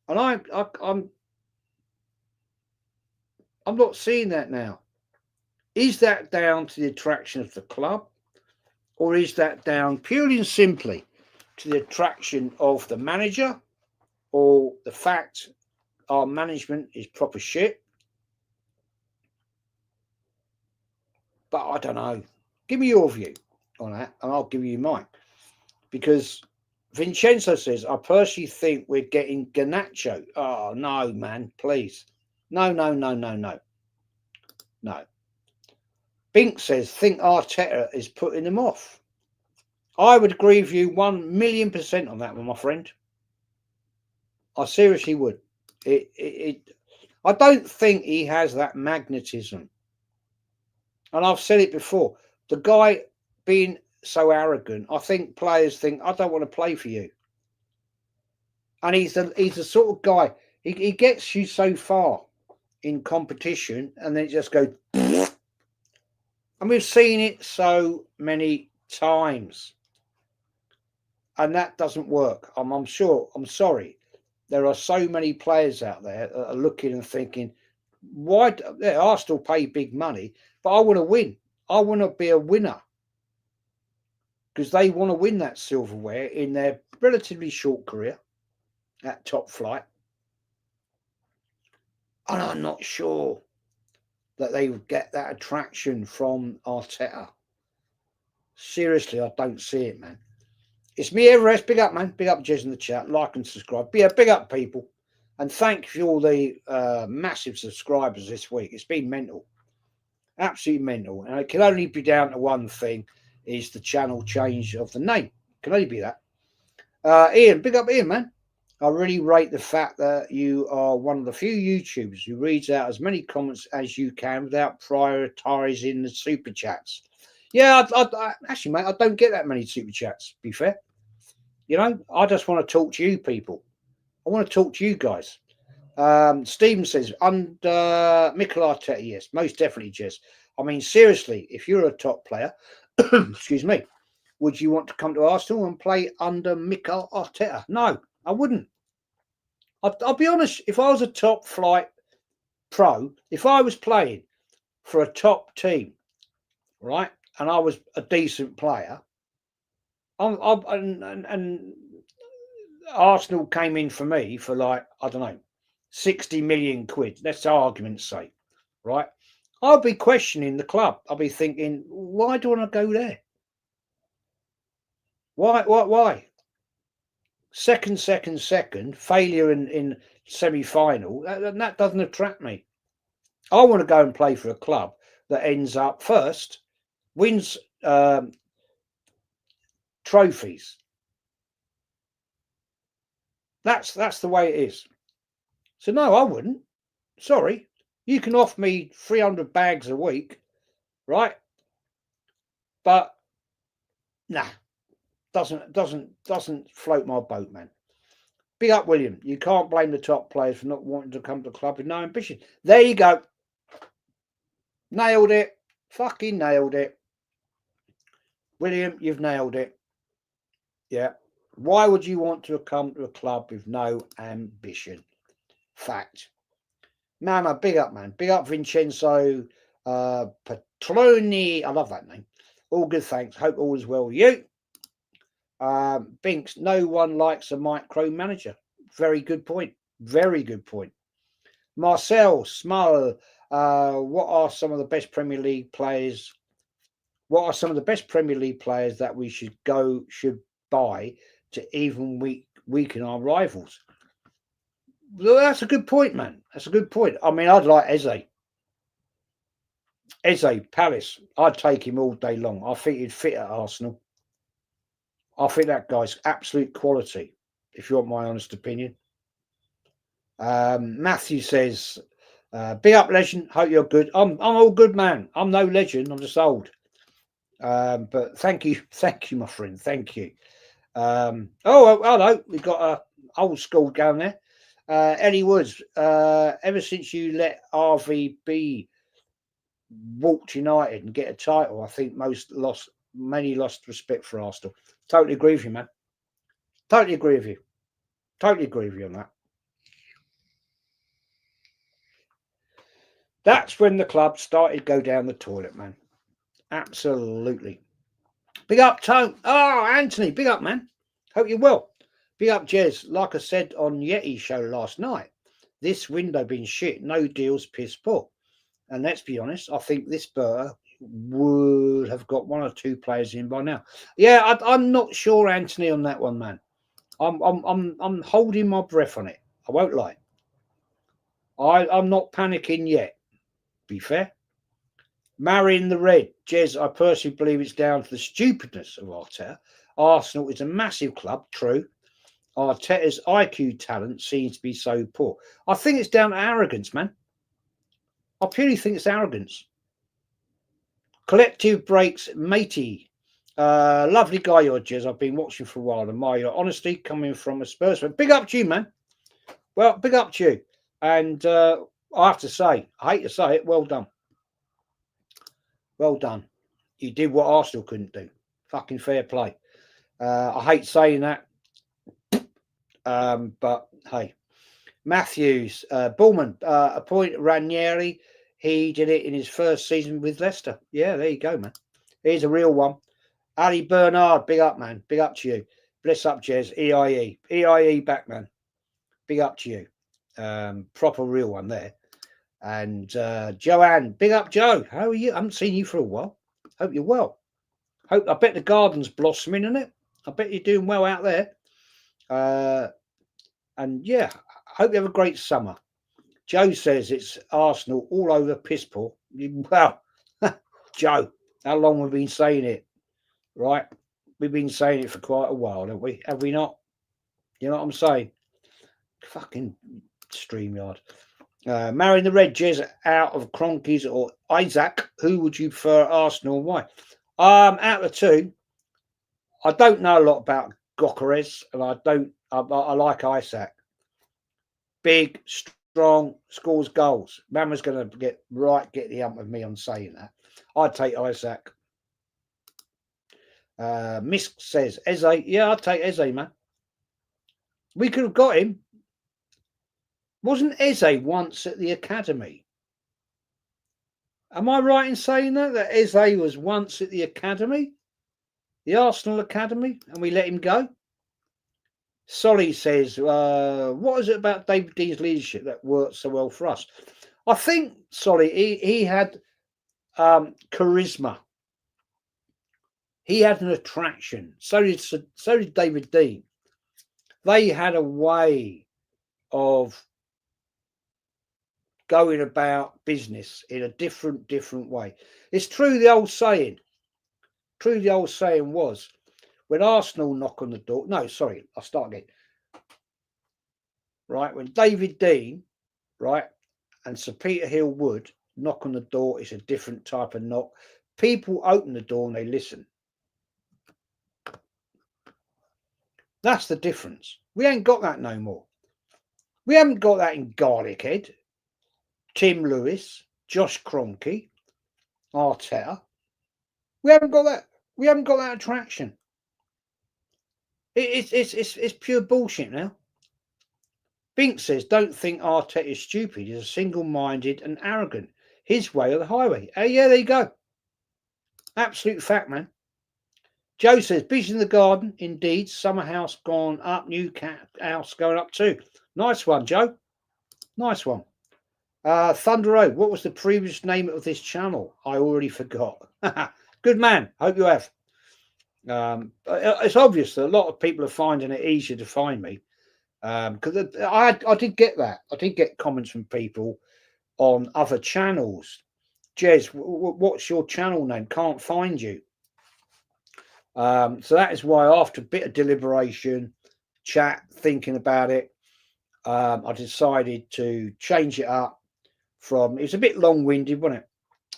and I'm not seeing that now. Is that down to the attraction of the club, or is that down purely and simply to the attraction of the manager, or the fact our management is proper shit? But I don't know. Give me your view on that, and I'll give you mine. Because Vincenzo says, I personally think we're getting Garnacho. Oh, no, man, please. No. Bink says, think Arteta is putting them off. I would agree with you 1,000,000% on that one, my friend. I seriously would. I don't think he has that magnetism. And I've said it before. The guy being so arrogant, I think players think, I don't want to play for you. And he's the sort of guy, he gets you so far in competition and then it just goes. And we've seen it so many times. And that doesn't work. I'm sorry. There are so many players out there that are looking and thinking, why? I still pay big money, but I want to win. I want to be a winner. Because they want to win that silverware in their relatively short career at top flight. And I'm not sure that they would get that attraction from Arteta. Seriously, I don't see it, man. It's me, Everest. Big up, man. Big up, Jez in the chat. Like and subscribe. Big up, people. And thank you all the massive subscribers this week. It's been mental. Absolutely mental. And it can only be down to one thing, is the channel change of the name. It can only be that. Ian, big up Ian, man. I really rate the fact that you are one of the few YouTubers who reads out as many comments as you can without prioritising the super chats. Yeah, I actually, mate, I don't get that many super chats, to be fair. You know, I just want to talk to you people. I want to talk to you guys. Stephen says, under Mikel Arteta, yes, most definitely, Jess. I mean, seriously, if you're a top player, excuse me, would you want to come to Arsenal and play under Mikel Arteta? No, I wouldn't. I'll be honest, if I was a top flight pro, if I was playing for a top team, right, and I was a decent player, and Arsenal came in for me for like, I don't know, 60 million quid. Let's argument's sake, right? I'll be questioning the club. I'll be thinking, why do I want to go there? Why? Second, failure in semi-final. That doesn't attract me. I want to go and play for a club that ends up first, wins trophies. That's the way it is. So no, I wouldn't. Sorry, you can offer me 300 bags a week, right? But nah, doesn't float my boat, man. Big up, William. You can't blame the top players for not wanting to come to the club with no ambition. There you go. Nailed it. Fucking nailed it. William, you've nailed it. Yeah. Why would you want to come to a club with no ambition? Fact. Man, big up, man. Big up, Vincenzo Petroni. I love that name. All good, thanks. Hope all is well with you. Binks, no one likes a micro manager. Very good point. Very good point. Marcel Small, what are some of the best Premier League players? What are some of the best Premier League players that we should buy to even weaken our rivals? Well, that's a good point, man. That's a good point. I mean, I'd like Eze. Palace. I'd take him all day long. I think he'd fit at Arsenal. I think that guy's absolute quality, if you want my honest opinion. Matthew says, big up, legend. Hope you're good. I'm all good, man. I'm no legend. I'm just old. But thank you, my friend. Thank you. Hello. We've got a old school going there. Eddie Woods. Ever since you let RVB walk United and get a title, I think many lost respect for Arsenal. Totally agree with you, man. Totally agree with you. Totally agree with you on that. That's when the club started to go down the toilet, man. Absolutely. Big up, Tone. Oh, Anthony, big up, man. Hope you're well. Big up, Jez. Like I said on Yeti show last night, this window being shit, no deals, piss poor. And let's be honest, I think this Burr would have got one or two players in by now. Yeah, I'm not sure, Anthony, on that one, man. I'm holding my breath on it. I won't lie. I'm not panicking yet. Be fair. Marrying the red, Jez, I personally believe it's down to the stupidness of Arteta. Arsenal is a massive club, true. Arteta's IQ talent seems to be so poor. I think it's down to arrogance, man. I purely think it's arrogance. Collective breaks, matey. Lovely guy, you're Jez. I've been watching for a while. Admire your honesty coming from a Spurs fan. Big up to you, man. Well, big up to you. And I have to say, I hate to say it, well done. Well done. You did what Arsenal couldn't do. Fucking fair play. I hate saying that. But hey. Matthews, Bullman, appoint Ranieri. He did it in his first season with Leicester. Yeah, there you go, man. Here's a real one. Ali Bernard, big up, man. Big up to you. Bless up, Jez. EIE. EIE back, man. Big up to you. Proper real one there. And Joanne, big up, Joe. How are you? I haven't seen you for a while. Hope you're well. I bet the garden's blossoming, isn't it? I bet you're doing well out there. And yeah, I hope you have a great summer. Joe says it's Arsenal all over piss poor. Well, Joe, how long have we been saying it? Right? We've been saying it for quite a while, haven't we? Have we not? You know what I'm saying? Fucking StreamYard. Marrying the red, Jez, out of Cronkies or Isaac, who would you prefer, Arsenal and why? Out of the two, I don't know a lot about Gokares, and I like Isaac. Big, strong, scores goals. Man was going to get the hump of me on saying that. I'd take Isaac. Misk says, Eze, yeah, I'd take Eze, man. We could have got him. Wasn't Eze once at the academy? Am I right in saying that Eze was once at the academy? The Arsenal academy, and we let him go? Solly says, what is it about David Dean's leadership that worked so well for us? I think, Solly, he had charisma. He had an attraction. So did David Dean. They had a way of going about business in a different way. It's true the old saying. True the old saying was, when Arsenal knock on the door. No, sorry, I'll start again. Right, when David Dean, right, and Sir Peter Hill Wood knock on the door, it's a different type of knock. People open the door and they listen. That's the difference. We ain't got that no more. We haven't got that in Garlickhead, Tim Lewis, Josh Kroenke, Arteta. We haven't got that. We haven't got that attraction. It's pure bullshit now. Bink says, don't think Arteta is stupid. He's a single-minded and arrogant. His way or the highway. Oh, yeah, there you go. Absolute fact, man. Joe says, beach in the garden. Indeed, summer house gone up, new cat house going up too. Nice one, Joe. Nice one. Thunder Road, what was the previous name of this channel? I already forgot. Good man. Hope you have. It's obvious that a lot of people are finding it easier to find me. Because I did get that. I did get comments from people on other channels. Jez, what's your channel name? Can't find you. So that is why, after a bit of deliberation, chat, thinking about it, I decided to change it up from, it's a bit long-winded, wasn't it?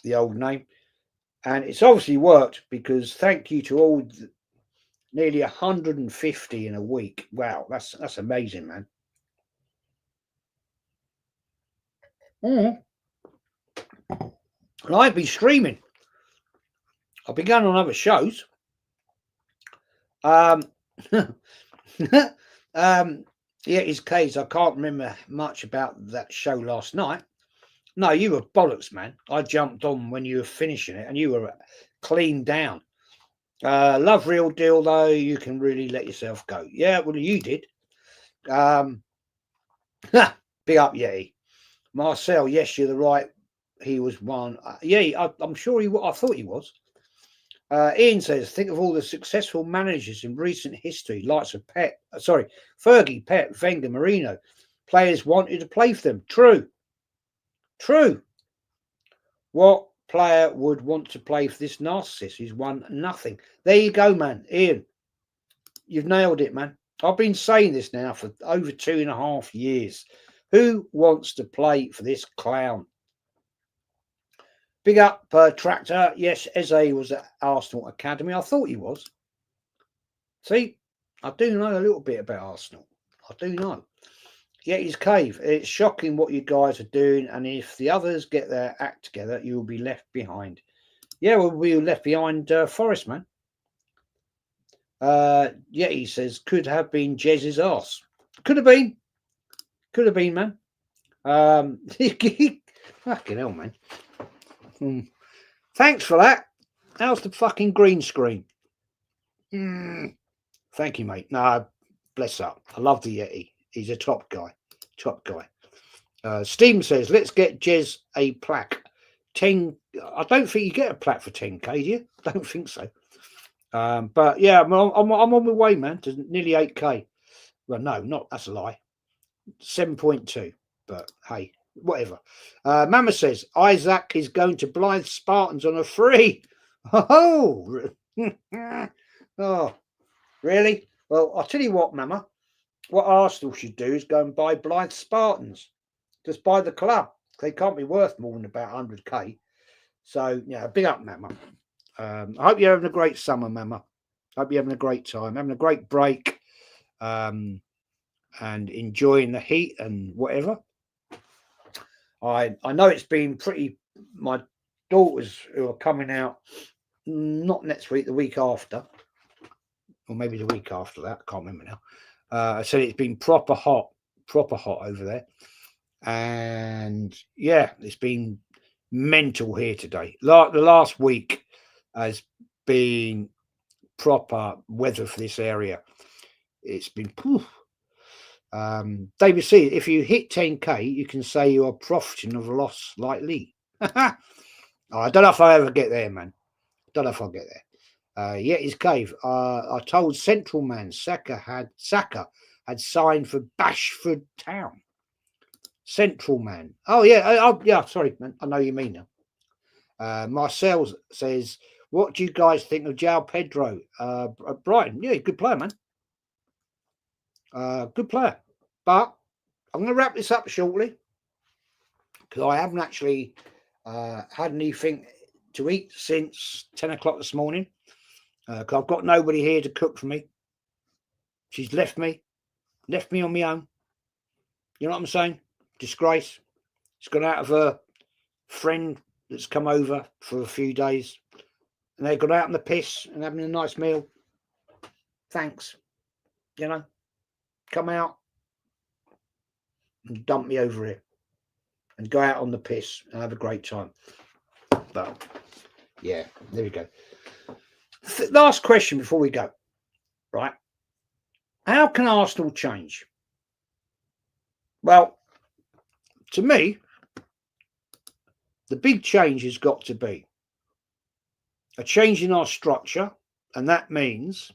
The old name. And it's obviously worked, because thank you to all nearly 150 in a week. Wow, that's amazing, man. And I've been streaming. I've been going on other shows. Yeah, his case. I can't remember much about that show last night. No, you were bollocks, man. I jumped on when you were finishing it, and you were clean down. Love Real Deal, though. You can really let yourself go. Yeah, well, you did. Big up, Yeti. Marcel, yes, you're the right. He was one. Yeah, I'm sure he. I thought he was. Ian says, think of all the successful managers in recent history, likes of Fergie, Pep, Wenger, Marino. Players wanted to play for them. True. What player would want to play for this narcissist who's won nothing? There you go, man. Ian, you've nailed it, man. I've been saying this now for over 2.5 years. Who wants to play for this clown? Big up, Tractor. Yes, Eze was at Arsenal Academy. I thought he was. See, I do know a little bit about Arsenal. I do know. Yeah, his cave. It's shocking what you guys are doing, and if the others get their act together, you will be left behind. Yeah, we'll be left behind Forest, man. Yeah, he says, could have been Jez's arse. Could have been. Could have been, man. Fucking hell, man. Thanks for that. How's the fucking green screen? Thank you, mate. No, bless up. I love the Yeti. He's a top guy. Top guy. Steam says, let's get Jez a plaque. 10. I don't think you get a plaque for 10k, do you? I don't think so. But yeah, I'm on my way, man, to nearly 8k. Well, no, not that's a lie. 7.2. But hey, whatever. Mama says Isaac is going to Blythe Spartans on a free. Oh, oh, really? Well, I'll tell you what, Mama. What Arsenal should do is go and buy Blythe Spartans. Just buy the club. They can't be worth more than about 100k. So, yeah, big up, Mama. I hope you're having a great summer, Mama. Hope you're having a great time, having a great break, and enjoying the heat and whatever. I know it's been pretty. My daughters who are coming out, not next week, the week after, or maybe the week after that. I can't remember now. I said it's been proper hot over there, and yeah, it's been mental here today. Like the last week has been proper weather for this area. it's been poof. David C, if you hit 10k, you can say you are profiting of a loss likely. I don't know if I ever get there, man. Don't know if I'll get there. Yeah, his cave. I told Central Man Saka had signed for Bashford Town. Central Man. Oh yeah, yeah. Sorry, man. I know you mean now. Marcel says, "What do you guys think of João Pedro? Brighton. Yeah, good player, man. Good player. But I'm going to wrap this up shortly because I haven't actually had anything to eat since 10 o'clock this morning. Because I've got nobody here to cook for me. She's left me on my own. You know what I'm saying? Disgrace. She's gone out of her friend that's come over for a few days, and they've gone out on the piss and having a nice meal. Thanks. You know, come out and dump me over here and go out on the piss and have a great time. But yeah, there we go. Last question before we go. Right. How can Arsenal change? Well, to me, the big change has got to be a change in our structure, and that means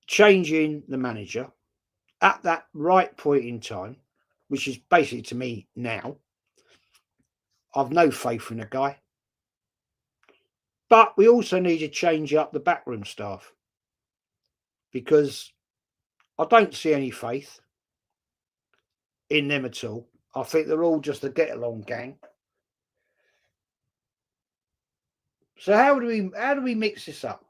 changing the manager at that right point in time, which is basically to me now. I've no faith in the guy. But we also need to change up the backroom staff because I don't see any faith in them at all. I think they're all just a get-along gang. So how do we mix this up?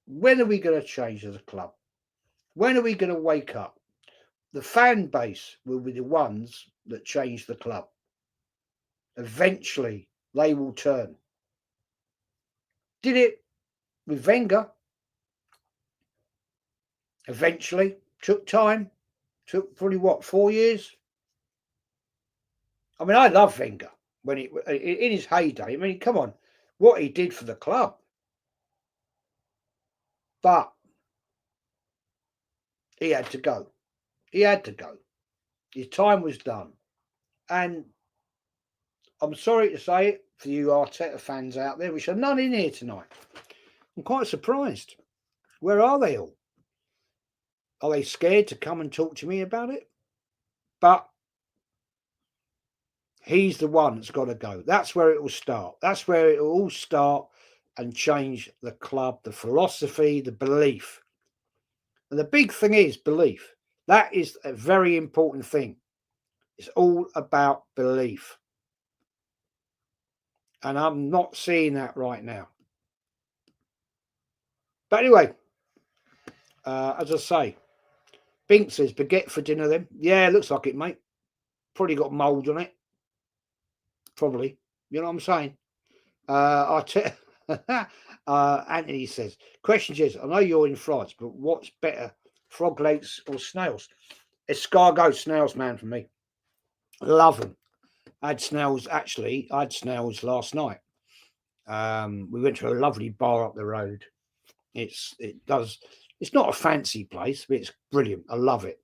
When are we going to change as a club? When are we going to wake up? The fan base will be the ones that change the club. Eventually, they will turn. Did it with Wenger. Eventually, took time. Took probably 4 years. I mean, I love Wenger when in his heyday. I mean, come on, what he did for the club. But he had to go. He had to go. His time was done. And I'm sorry to say it for you Arteta fans out there, which are none in here tonight. I'm quite surprised. Where are they all? Are they scared to come and talk to me about it? But he's the one that's got to go. That's where it will start. That's where it will all start and change the club, the philosophy, the belief. And the big thing is belief. That is a very important thing. It's all about belief. And I'm not seeing that right now. But anyway, as I say, Bink says, baguette for dinner then. Yeah, looks like it, mate. Probably got mould on it. Probably. You know what I'm saying? Anthony says, question is, I know you're in France, but what's better, frog legs or snails? Escargot snails, man, for me. Love them. I had snails last night. We went to a lovely bar up the road. It's not a fancy place, but it's brilliant. I love it.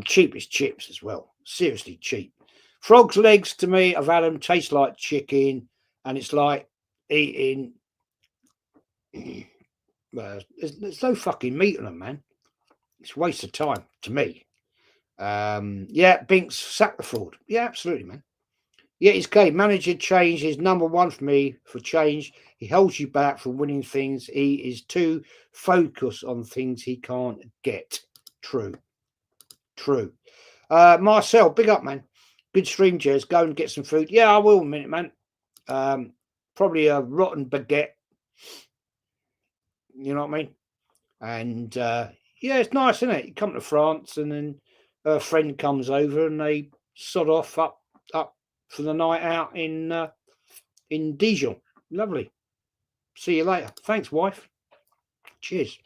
Cheap as chips as well. Seriously cheap. Frog's legs to me, I've had them, taste like chicken, and it's like eating. There's no fucking meat on them, man. It's a waste of time to me. Yeah, Binks sack the fraud. Yeah, absolutely, man. Yeah, it's okay. Manager change is number one for me for change. He holds you back from winning things. He is too focused on things he can't get. True. Marcel, big up, man. Good stream, Jez. Go and get some food. Yeah, I will in a minute, man. Probably a rotten baguette. You know what I mean? And yeah, it's nice, isn't it? You come to France and then a friend comes over and they sod off up for the night out in Dijon. Lovely. See you later. Thanks, wife. Cheers.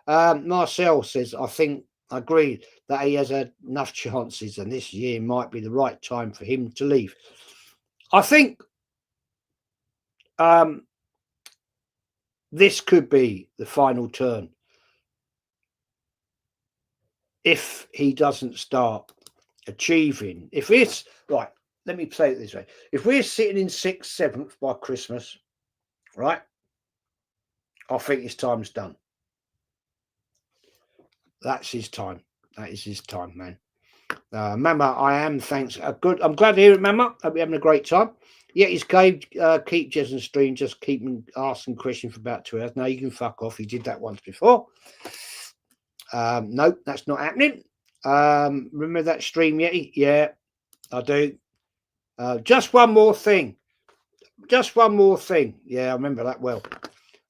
Marcel says, I think I agree that he has had enough chances and this year might be the right time for him to leave. I think This could be the final turn if he doesn't start achieving. If it's right, let me say it this way: if we're sitting in 6th, 7th by Christmas, right, I think his time's done. That's his time. That is his time, man. Mama, I am. Thanks. Good. I'm glad to hear it, Mama. Hope you're having a great time. Yeah, he's caved. Keep Jez and Stream. Just keep asking questions for about 2 hours. Now you can fuck off. He did that once before. Nope, that's not happening. Remember that stream, Yeti? Yeah, I do. Just one more thing. Just one more thing. Yeah, I remember that well.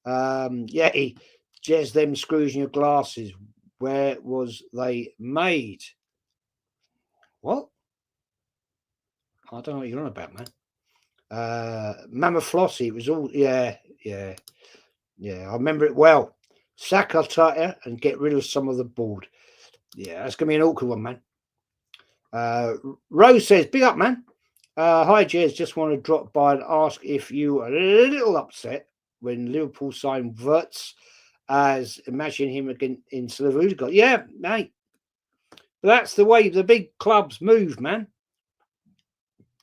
Yeti, Jez, them screws in your glasses. Where was they made? What? I don't know what you're on about, man. Mama Flossie, it was all, yeah. I remember it well. Sack our tighter and get rid of some of the board. Yeah, that's going to be an awkward one, man. Rose says, big up, man. Hi, Jez. Just want to drop by and ask if you were a little upset when Liverpool signed Wirtz, as imagine him again in Slavutska. Yeah, mate. That's the way the big clubs move, man.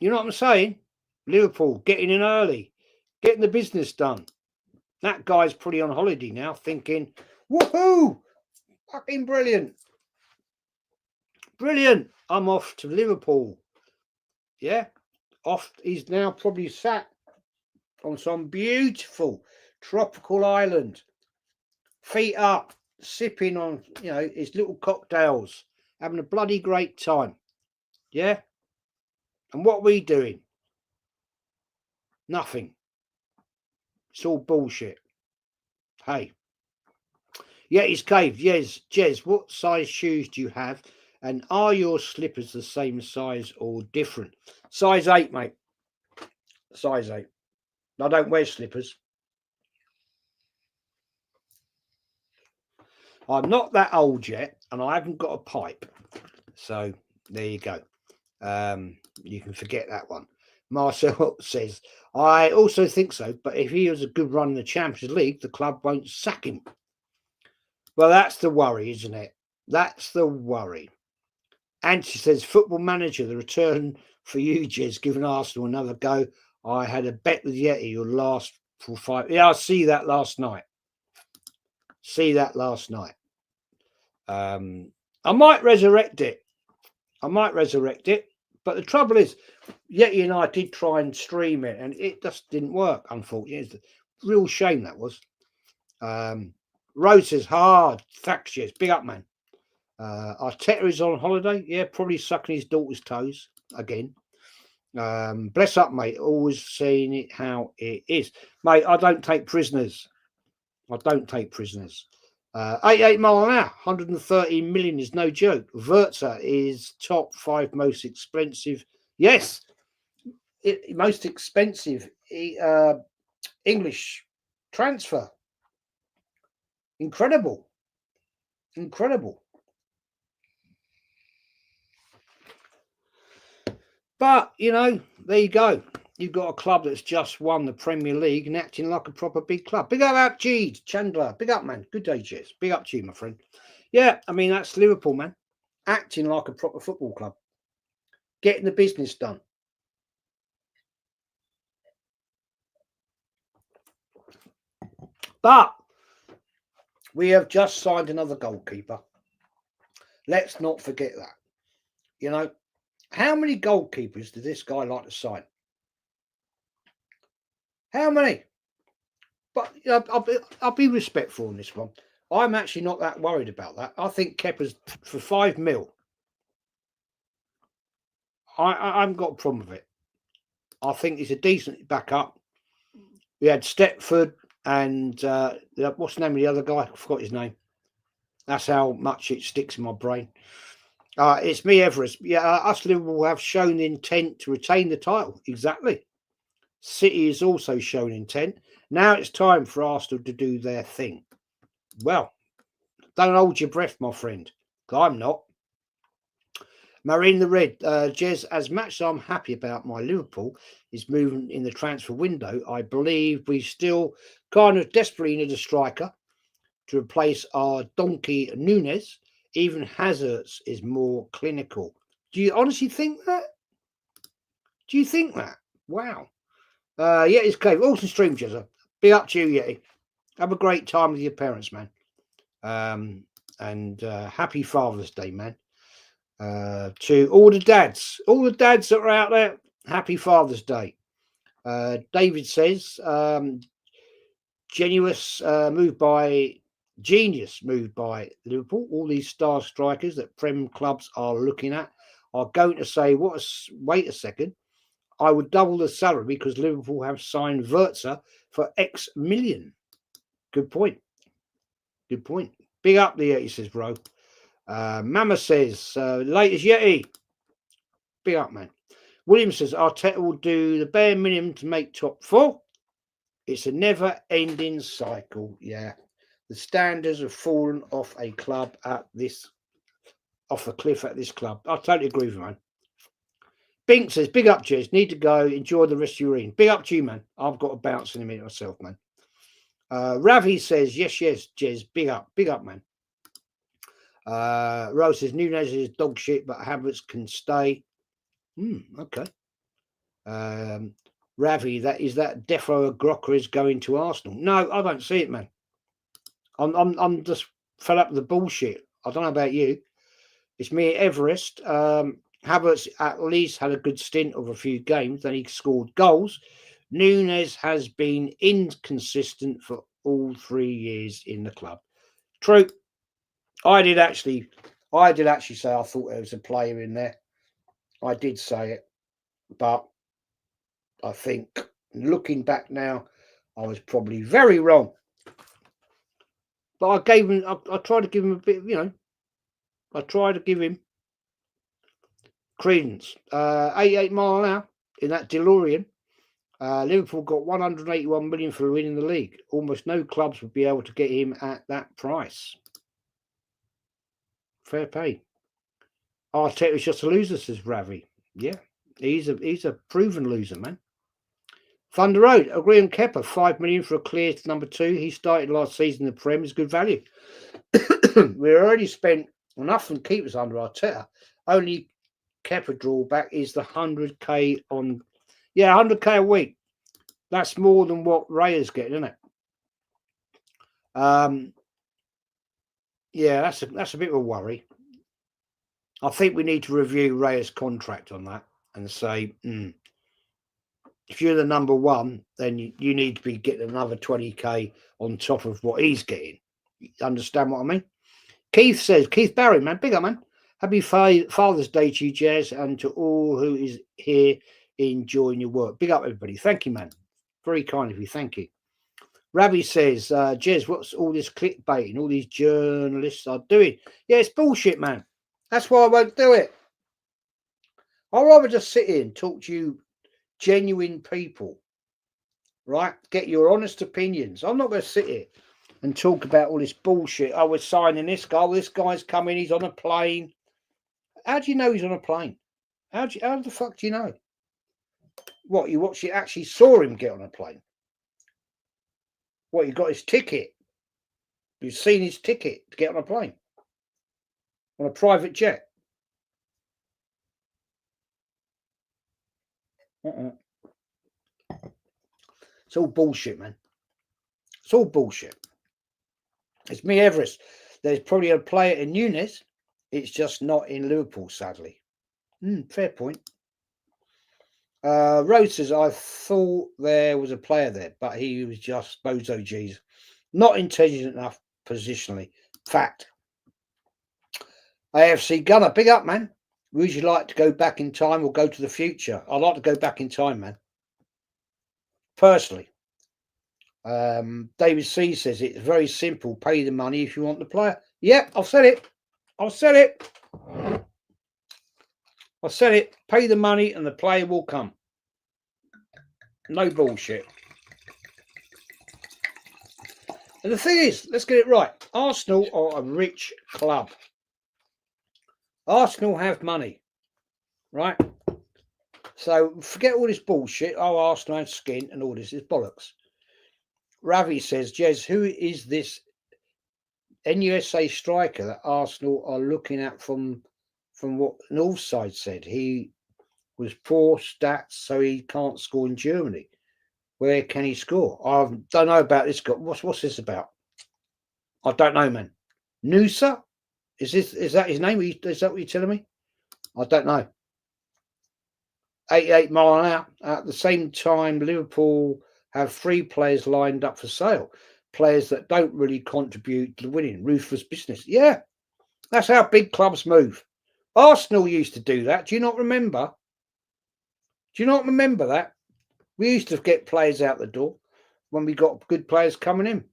You know what I'm saying? Liverpool getting in early, getting the business done. That guy's probably on holiday now thinking, woohoo, fucking brilliant. Brilliant. I'm off to Liverpool. Yeah. Off. He's now probably sat on some beautiful tropical island, feet up, sipping on, his little cocktails, having a bloody great time. Yeah. And what are we doing? Nothing. It's all bullshit. Hey. Yeah, he's caved. Yes, Jez, what size shoes do you have? And are your slippers the same size or different? Size 8, mate. Size 8. I don't wear slippers. I'm not that old yet, and I haven't got a pipe. So there you go. You can forget that one. Marcel says, I also think so, but if he has a good run in the Champions League, the club won't sack him. Well, that's the worry, isn't it? That's the worry. And she says, football manager, the return for you, Jez, giving Arsenal another go. I had a bet with Yeti, you'll last for 5. Yeah, I see that last night. I might resurrect it. But the trouble is, Yeti and I did try and stream it, and it just didn't work, unfortunately. It's a real shame, that was. Rose says, hard. Thanks, Jez. Big up, man. Arteta is on holiday. Yeah, probably sucking his daughter's toes again. Bless up, mate. Always saying it how it is. Mate, I don't take prisoners. 88 mile an hour, 130 million is no joke. Wirtz is top 5 most expensive. Yes, most expensive English transfer. Incredible. But, there you go. You've got a club that's just won the Premier League and acting like a proper big club. Big up, G. Chandler. Big up, man. Good day, Jez. Big up to you, my friend. Yeah, I mean, that's Liverpool, man. Acting like a proper football club. Getting the business done. But we have just signed another goalkeeper. Let's not forget that. How many goalkeepers did this guy like to sign? How many? But I'll be respectful on this one. I'm actually not that worried about that. I think Kepa's for 5 mil. I haven't got a problem with it. I think he's a decent backup. We had Stepford and what's the name of the other guy? I forgot his name. That's how much it sticks in my brain. It's me, Everest. Yeah, us Liverpool have shown intent to retain the title. Exactly. City has also shown intent. Now it's time for Arsenal to do their thing. Well, don't hold your breath, my friend. I'm not. Marine the Red, Jez, as much as I'm happy about my Liverpool is moving in the transfer window, I believe we still kind of desperately need a striker to replace our donkey Nunes. Even Hazard's is more clinical. Do you honestly think that? Do you think that? Wow. Yeah, it's Cave. Awesome stream, Jezza. Be up to you, Yeti. Have a great time with your parents, man. And happy Father's Day, man. To all the dads that are out there, happy Father's Day. David says, genius moved by Liverpool. All these star strikers that Prem clubs are looking at are going to say, wait a second, I would double the salary because Liverpool have signed Vertzer for X million. Good point. Big up the Yeti, says bro. Mama says, latest Yeti. Big up, man. William says, Arteta will do the bare minimum to make top 4. It's a never-ending cycle. Yeah. The standards have fallen off a cliff at this club. I totally agree with you, man. Bink says, big up, Jez. Need to go. Enjoy the rest of your evening. Big up to you, man. I've got to bounce in a minute myself, man. Ravi says, yes, Jez. Big up, man. Rose says, Nunes is dog shit, but Havertz can stay. Okay. Ravi, that Defo Grocker is going to Arsenal. No, I don't see it, man. I'm just fed up with the bullshit. I don't know about you. It's me, Everest. Havertz at least had a good stint of a few games. Then he scored goals. Nunes has been inconsistent for all 3 years in the club. True. I did actually say I thought there was a player in there. I did say it, but I think looking back now, I was probably very wrong. But I gave him. I tried to give him a bit. I tried to give him credence. 88 mile an hour in that DeLorean. Liverpool got 181 million for winning the league. Almost no clubs would be able to get him at that price. Fair pay. Arteta was just a loser, says Ravi. Yeah, he's a proven loser, man. Thunder Road, agree on Kepa, 5 million for a clear number 2. He started last season in the Prem, is good value. We already spent enough on keepers under Arteta. Only Kepa drawback is the 100k on, 100k a week. That's more than what Raya's getting, isn't it? Yeah, that's a bit of a worry. I think we need to review Raya's contract on that and say, if you're the number 1, then you need to be getting another 20k on top of what he's getting. You understand what I mean? Keith says, Keith Barry, man, big up, man. Happy Father's Day to you, Jez, and to all who is here enjoying your work. Big up, everybody. Thank you, man. Very kind of you. Thank you. Ravi says, Jez, what's all this clickbaiting all these journalists are doing? Yeah, it's bullshit, man. That's why I won't do it. I'd rather just sit here and talk to you genuine people, right? Get your honest opinions. I'm not going to sit here and talk about all this bullshit. Oh, we're signing this guy. This guy's coming. He's on a plane. How do you know he's on a plane? How the fuck do you know? What, you actually saw him get on a plane? What, you got his ticket? You've seen his ticket to get on a plane? On a private jet? It's all bullshit, man. It's all bullshit. It's me, Everest. There's probably a player in Nunes. It's just not in Liverpool, sadly. Fair point. Rose says, I thought there was a player there, but he was just bozo G's. Not intelligent enough positionally. Fact. AFC Gunner, big up, man. Would you like to go back in time or go to the future? I'd like to go back in time, man. Personally. David C says it's very simple. Pay the money if you want the player. Yeah, I've said it. I said it. Pay the money and the player will come. No bullshit. And the thing is, let's get it right. Arsenal are a rich club. Arsenal have money. right? So forget all this bullshit. Oh, Arsenal had skin and all this is bollocks. Ravi says, Jez, who is this NUSA striker that Arsenal are looking at from what Northside said? He was poor stats, so he can't score in Germany. Where can he score? I don't know about this guy. What's this about? I don't know, man. Nusa? Is that his name? Is that what you're telling me? I don't know. 88 mile an hour. At the same time, Liverpool have 3 players lined up for sale. Players that don't really contribute to winning. Ruthless business. Yeah, that's how big clubs move. Arsenal used to do that. Do you not remember? Do you not remember that? We used to get players out the door when we got good players coming in.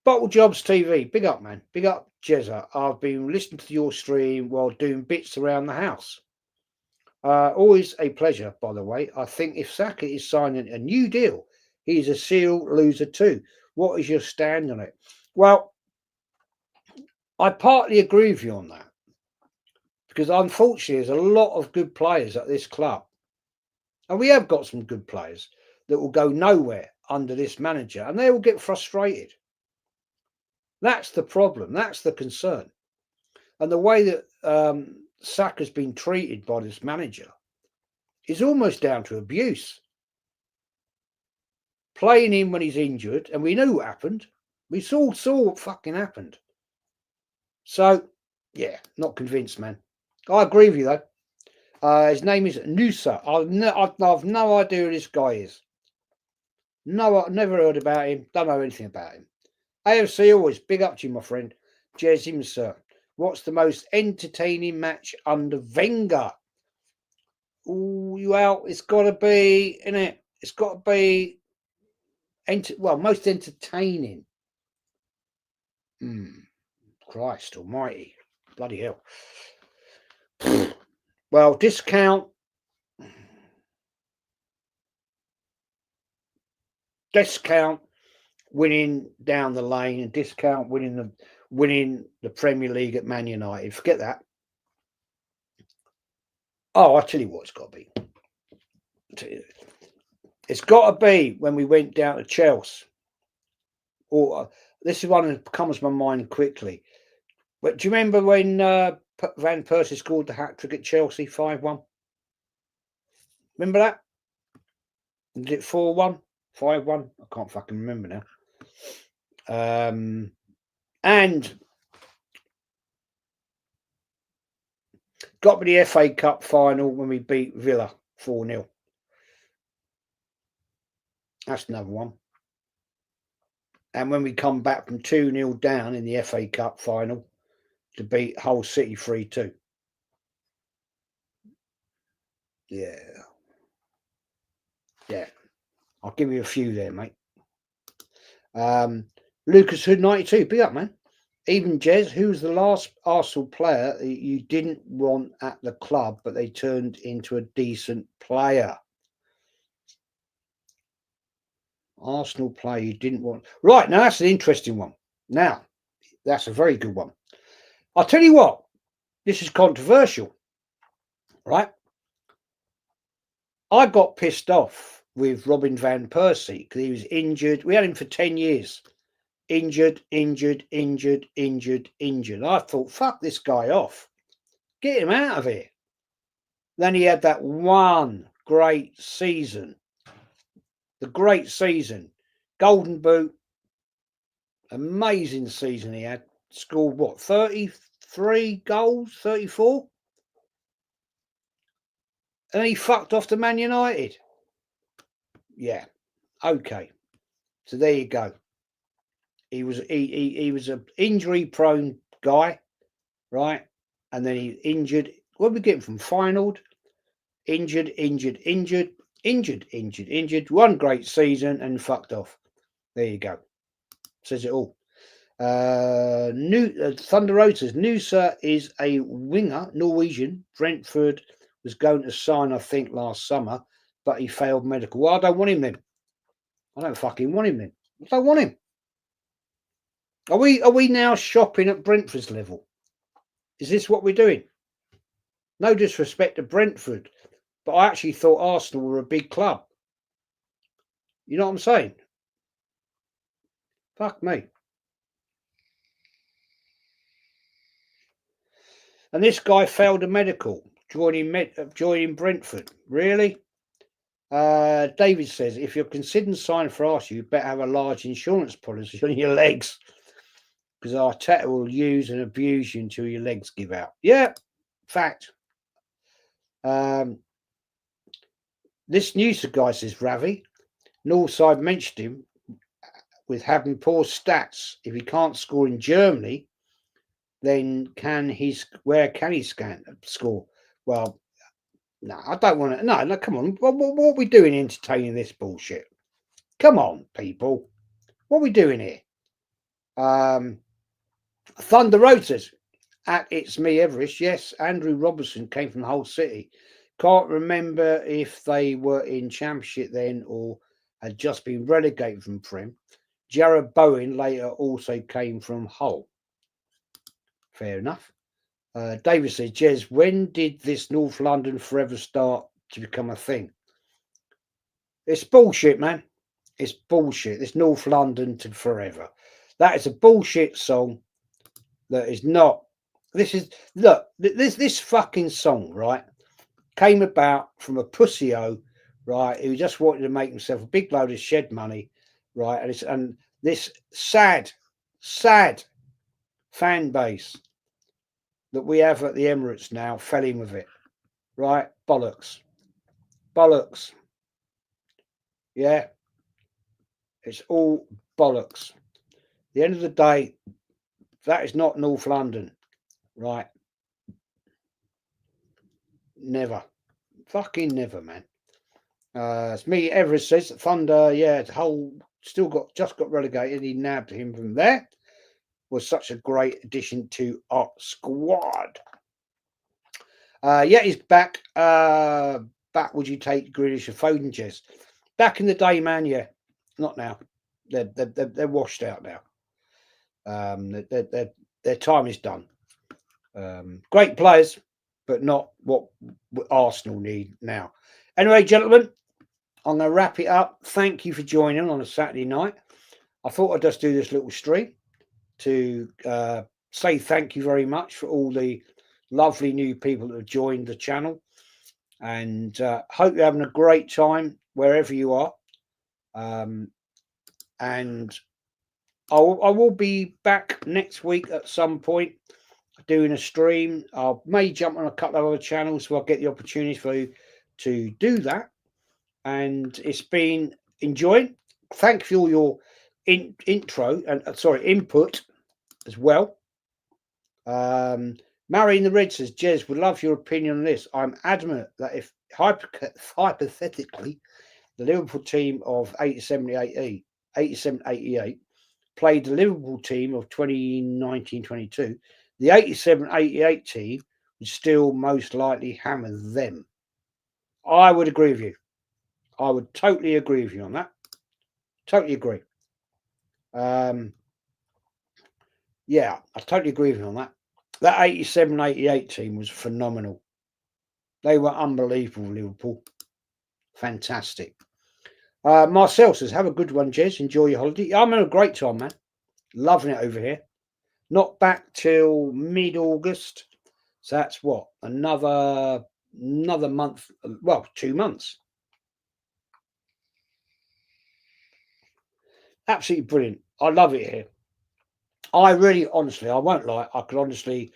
Bottle Jobs TV, big up, man. Big up, Jezza. I've been listening to your stream while doing bits around the house. Always a pleasure, by the way. I think if Saka is signing a new deal, he's a serial loser too. What is your stand on it? Well, I partly agree with you on that. Because unfortunately, there's a lot of good players at this club. And we have got some good players that will go nowhere under this manager. And they will get frustrated. That's the problem. That's the concern. And the way that Saka's been treated by this manager is almost down to abuse. Playing him when he's injured, and we knew what happened. We saw what fucking happened. So, yeah, not convinced, man. I agree with you, though. His name is Nusa. I've no idea who this guy is. No, I've never heard about him. Don't know anything about him. AFC always, big up to you, my friend. Jez him, sir. What's the most entertaining match under Wenger? Ooh, well, it's got to be, innit? It's got to be, most entertaining. Christ almighty. Bloody hell. Well, discount winning down the lane and discount winning the Premier League at Man United. Forget that. Oh, I'll tell you what it's got to be. It's got to be when we went down to Chelsea. Or this is one that comes to my mind quickly. But do you remember when Van Persie scored the hat-trick at Chelsea 5-1? Remember that? Did it 4-1? 5-1? I can't fucking remember now. And got me the FA Cup final when we beat Villa 4-0. That's another one. And when we come back from 2-0 down in the FA Cup final to beat Hull City 3-2. Yeah. Yeah. I'll give you a few there, mate. Lucas Hood 92. Big up, man. Even Jez, who's the last Arsenal player that you didn't want at the club, but they turned into a decent player? Arsenal player you didn't want. Right, now that's an interesting one. Now, that's a very good one. I'll tell you what, this is controversial, right? I got pissed off with Robin Van Persie because he was injured. We had him for 10 years. Injured. I thought, fuck this guy off. Get him out of here. Then he had that one great season. The great season. Golden Boot. Amazing season he had. Scored, what, 33 goals? 34? And he fucked off to Man United. Yeah. Okay. So there you go. He was an injury-prone guy, right? And then he injured. What did we get him from? Finaled, injured. One great season and fucked off. There you go. Says it all. Thunder Rotors. Nusa is a winger, Norwegian. Brentford was going to sign, I think, last summer, but he failed medical. Well, I don't want him then. I don't fucking want him then. I don't want him. Are we now shopping at Brentford's level? Is this what we're doing? No disrespect to Brentford, but I actually thought Arsenal were a big club. You know what I'm saying? Fuck me. And this guy failed a medical, joining Brentford. Really? David says, if you're considering signing for Arsenal, you better have a large insurance policy on your legs, because Arteta will use and abuse you until your legs give out. Yeah, fact. This news guy says, Ravi, Northside mentioned him with having poor stats. If he can't score in Germany, then where can he score? Well, no, I don't want to. No, come on. What are we doing entertaining this bullshit? Come on, people. What are we doing here? Thunder Road says, it's me, Everest. Yes, Andrew Robertson came from Hull City. Can't remember if they were in Championship then or had just been relegated from Prem. Jared Bowen later also came from Hull. Fair enough. David says, Jez, when did this North London Forever start to become a thing? It's bullshit, man. It's bullshit. This North London to Forever. That is a bullshit song. That is not. This fucking song, right, came about from a pussy-o, right, who just wanted to make himself a big load of shed money, right, and this sad fan base that we have at the Emirates now fell in with it, right? Bollocks. Yeah, it's all bollocks. At the end of the day, that is not North London, right? Never. Fucking never, man. It's me, Everest says, Thunder, yeah, Hull just got relegated. He nabbed him from there. Was such a great addition to our squad. Yeah, he's back. Back, would you take Grealish or Foden, Jez? Back in the day, man, yeah. Not now. They're washed out now. Their time is done. Great players, but not what Arsenal need now. Anyway, gentlemen, I'm going to wrap it up. Thank you for joining on a Saturday night. I thought I'd just do this little stream to say thank you very much for all the lovely new people that have joined the channel, and hope you're having a great time wherever you are. And I will be back next week at some point doing a stream. I may jump on a couple of other channels so I'll get the opportunity for you to do that. And it's been enjoying. Thank you for all your input as well. Marion the Red says, Jez, would love your opinion on this. I'm adamant that if hypothetically the Liverpool team of 87-88 played the Liverpool team of 2019-22, the 87-88 team would still most likely hammer them. I would agree with you. I would totally agree with you on that. Totally agree. Yeah, I totally agree with you on that. That 87-88 team was phenomenal. They were unbelievable, Liverpool. Fantastic. Marcel says, have a good one, Jez. Enjoy your holiday. I'm having a great time, man. Loving it over here. Not back till mid-August. So that's what? Another month. Well, 2 months. Absolutely brilliant. I love it here. I really, honestly, I won't lie. I could honestly,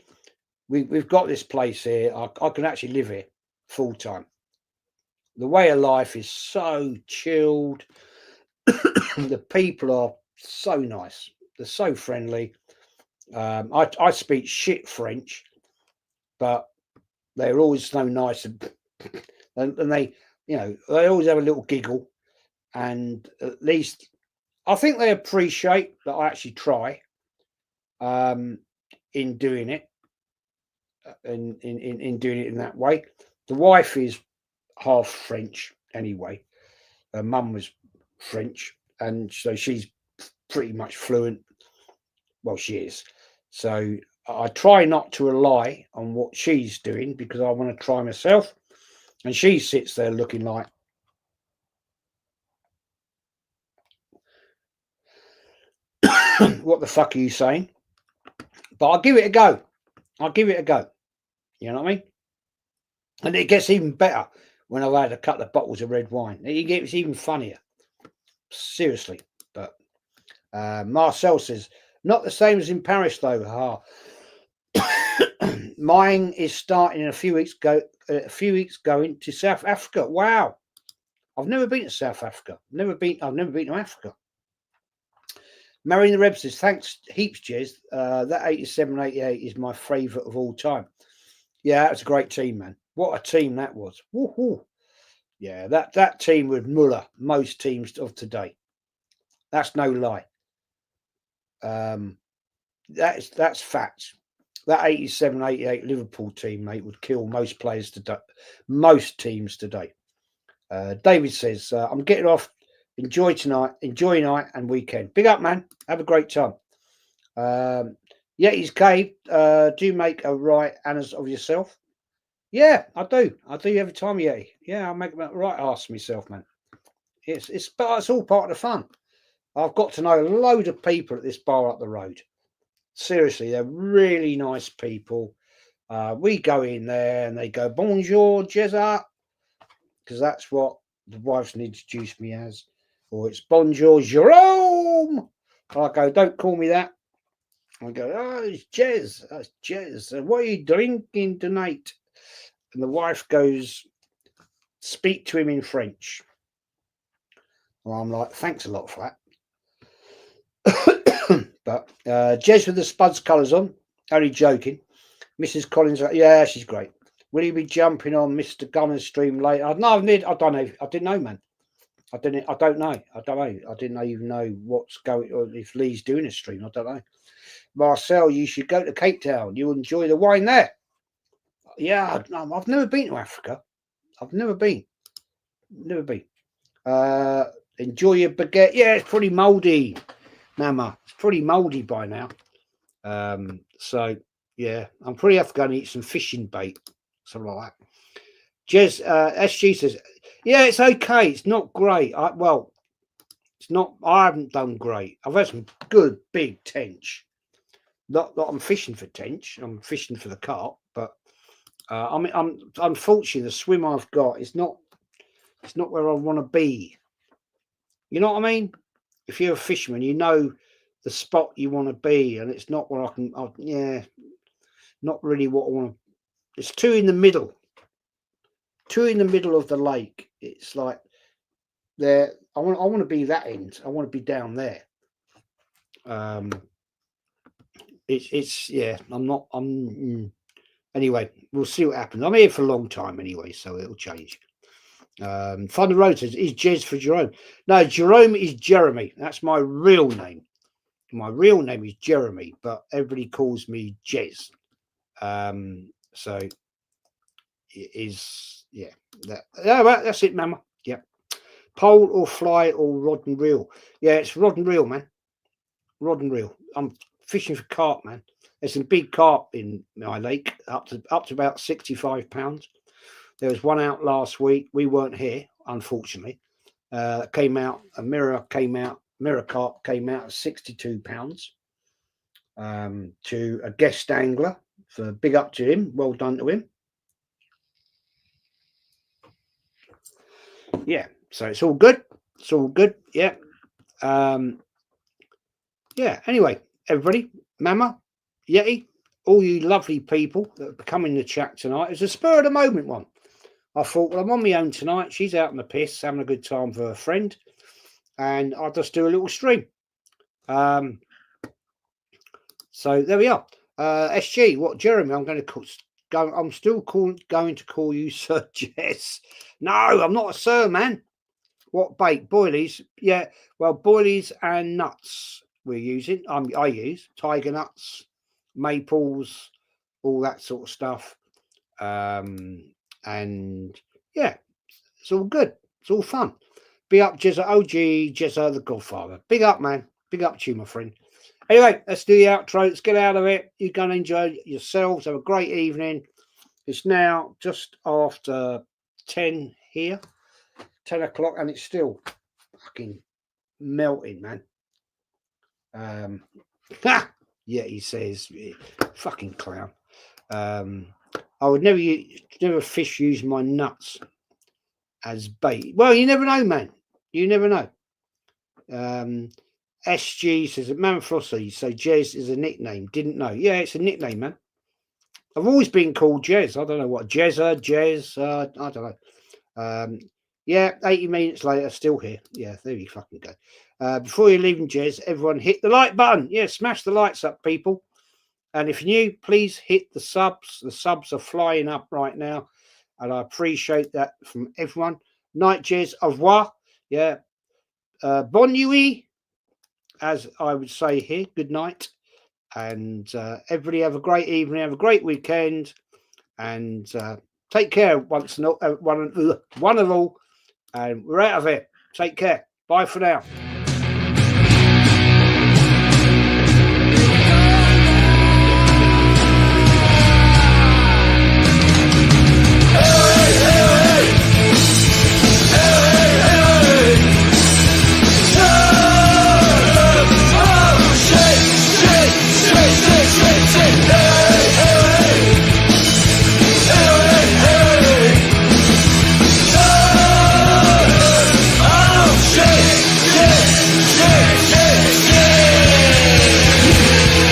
we've got this place here. I can actually live here full time. The way of life is so chilled. The people are so nice. They're so friendly. I speak shit French, but they're always so nice and they, they always have a little giggle, and at least I think they appreciate that I actually try in doing it, in doing it in that way. The wife is half French anyway. Her mum was French, and so she's pretty much fluent. Well, she is. So I try not to rely on what she's doing because I want to try myself. And she sits there looking like, what the fuck are you saying? But I'll give it a go. I'll give it a go. You know what I mean? And it gets even better when I've had a couple of bottles of red wine. It gets even funnier. Seriously. But Marcel says, not the same as in Paris though. Ha. Mine is starting in a few weeks going to South Africa. Wow. I've never been to South Africa. I've never been to Africa. Marrying the Reb says, thanks heaps, Jez. That 87, 88 is my favourite of all time. Yeah, that was a great team, man. What a team that was. Woo-hoo. Yeah, that team with Muller, most teams of today. That's no lie. That's facts. That 87, 88 Liverpool team, mate, would kill most players today, most teams today. David says, I'm getting off. Enjoy night and weekend. Big up, man. Have a great time. Yeti's Cave, do make a right Anna's of yourself. Yeah, I do. I do every time, Yeti. Yeah, I make a right ass myself, man. It's all part of the fun. I've got to know a load of people at this bar up the road. Seriously, they're really nice people. We go in there and they go, bonjour, Jezza, because that's what the wife's introduced me as. Or it's bonjour, Jerome. I go, don't call me that. I go, oh, it's Jez. That's Jez. What are you drinking tonight? And the wife goes, speak to him in French. Well, I'm like, thanks a lot for that. But Jez with the Spuds colours on, only joking. Mrs. Collins, yeah, she's great. Will you be jumping on Mr. Gunner's stream later? No, I don't know. I didn't know, man. I don't know. I didn't even know what's going on. If Lee's doing a stream, I don't know. Marcel, you should go to Cape Town. You'll enjoy the wine there. Yeah, I've never been to Africa. I've never been. Enjoy your baguette. Yeah, it's pretty mouldy, Mama. It's pretty mouldy by now. So yeah, I'm probably have to go and eat some fishing bait, something like that. Jez, SG says, yeah, it's okay. It's not great. It's not. I haven't done great. I've had some good big tench. Not I'm fishing for tench. I'm fishing for the carp, but I'm unfortunately the swim I've got is not. It's not where I want to be. You know what I mean? If you're a fisherman, you know the spot you want to be, and it's not where I can. Not really what I want to. It's two in the middle of the lake. It's like there. I want to be that end. I want to be down there. It's yeah. Anyway, we'll see what happens. I'm here for a long time anyway, so it'll change. Find the road says, is Jez for Jerome? No, Jerome is Jeremy. That's my real name. My real name is Jeremy, but everybody calls me Jez. So it is, yeah. That's it, Mama. Yeah. Pole or fly or rod and reel. Yeah, it's rod and reel, man. Rod and reel. I'm fishing for carp, man. There's some big carp in my lake, up to about 65 pounds. There was one out last week. We weren't here, unfortunately. Came out, a mirror carp came out at 62 pounds to a guest angler. So big up to him. Well done to him. Yeah, so it's all good. It's all good. Yeah. Yeah, anyway, everybody, Mama, Yeti, all you lovely people that have come in the chat tonight. It's a spur of the moment one. I thought, well, I'm on my own tonight. She's out in the piss, having a good time for her friend. And I'll just do a little stream. So there we are. SG, what, Jeremy, I'm going to go. I'm still going to call you Sir Jess. No, I'm not a sir, man. What bait? Boilies? Yeah, well, boilies and nuts we're using. I use tiger nuts, maples, all that sort of stuff. And yeah, it's all good. It's all fun. Big up, Jezza. OG, Jezza, the Godfather. Big up, man. Big up to you, my friend. Anyway, let's do the outro. Let's get out of it. You're going to enjoy yourselves. Have a great evening. It's now just after 10 here, 10 o'clock, and it's still fucking melting, man. Yeah, he says, fucking clown. I would never fish use my nuts as bait. Well, you never know, man. You never know. SG says, Man Frosty, so Jez is a nickname. Didn't know. Yeah, it's a nickname, man. I've always been called Jez. I don't know what. Jez, I don't know. Yeah, 80 minutes later, still here. Yeah, there you fucking go. Before you're leaving, Jez, everyone hit the like button. Yeah, smash the lights up, people. And if you're new, please hit the subs. The subs are flying up right now. And I appreciate that from everyone. Night, Jez. Au revoir. Yeah. Bonne nuit, as I would say here. Good night. And everybody have a great evening. Have a great weekend. And take care one and all. And we're out of it. Take care. Bye for now.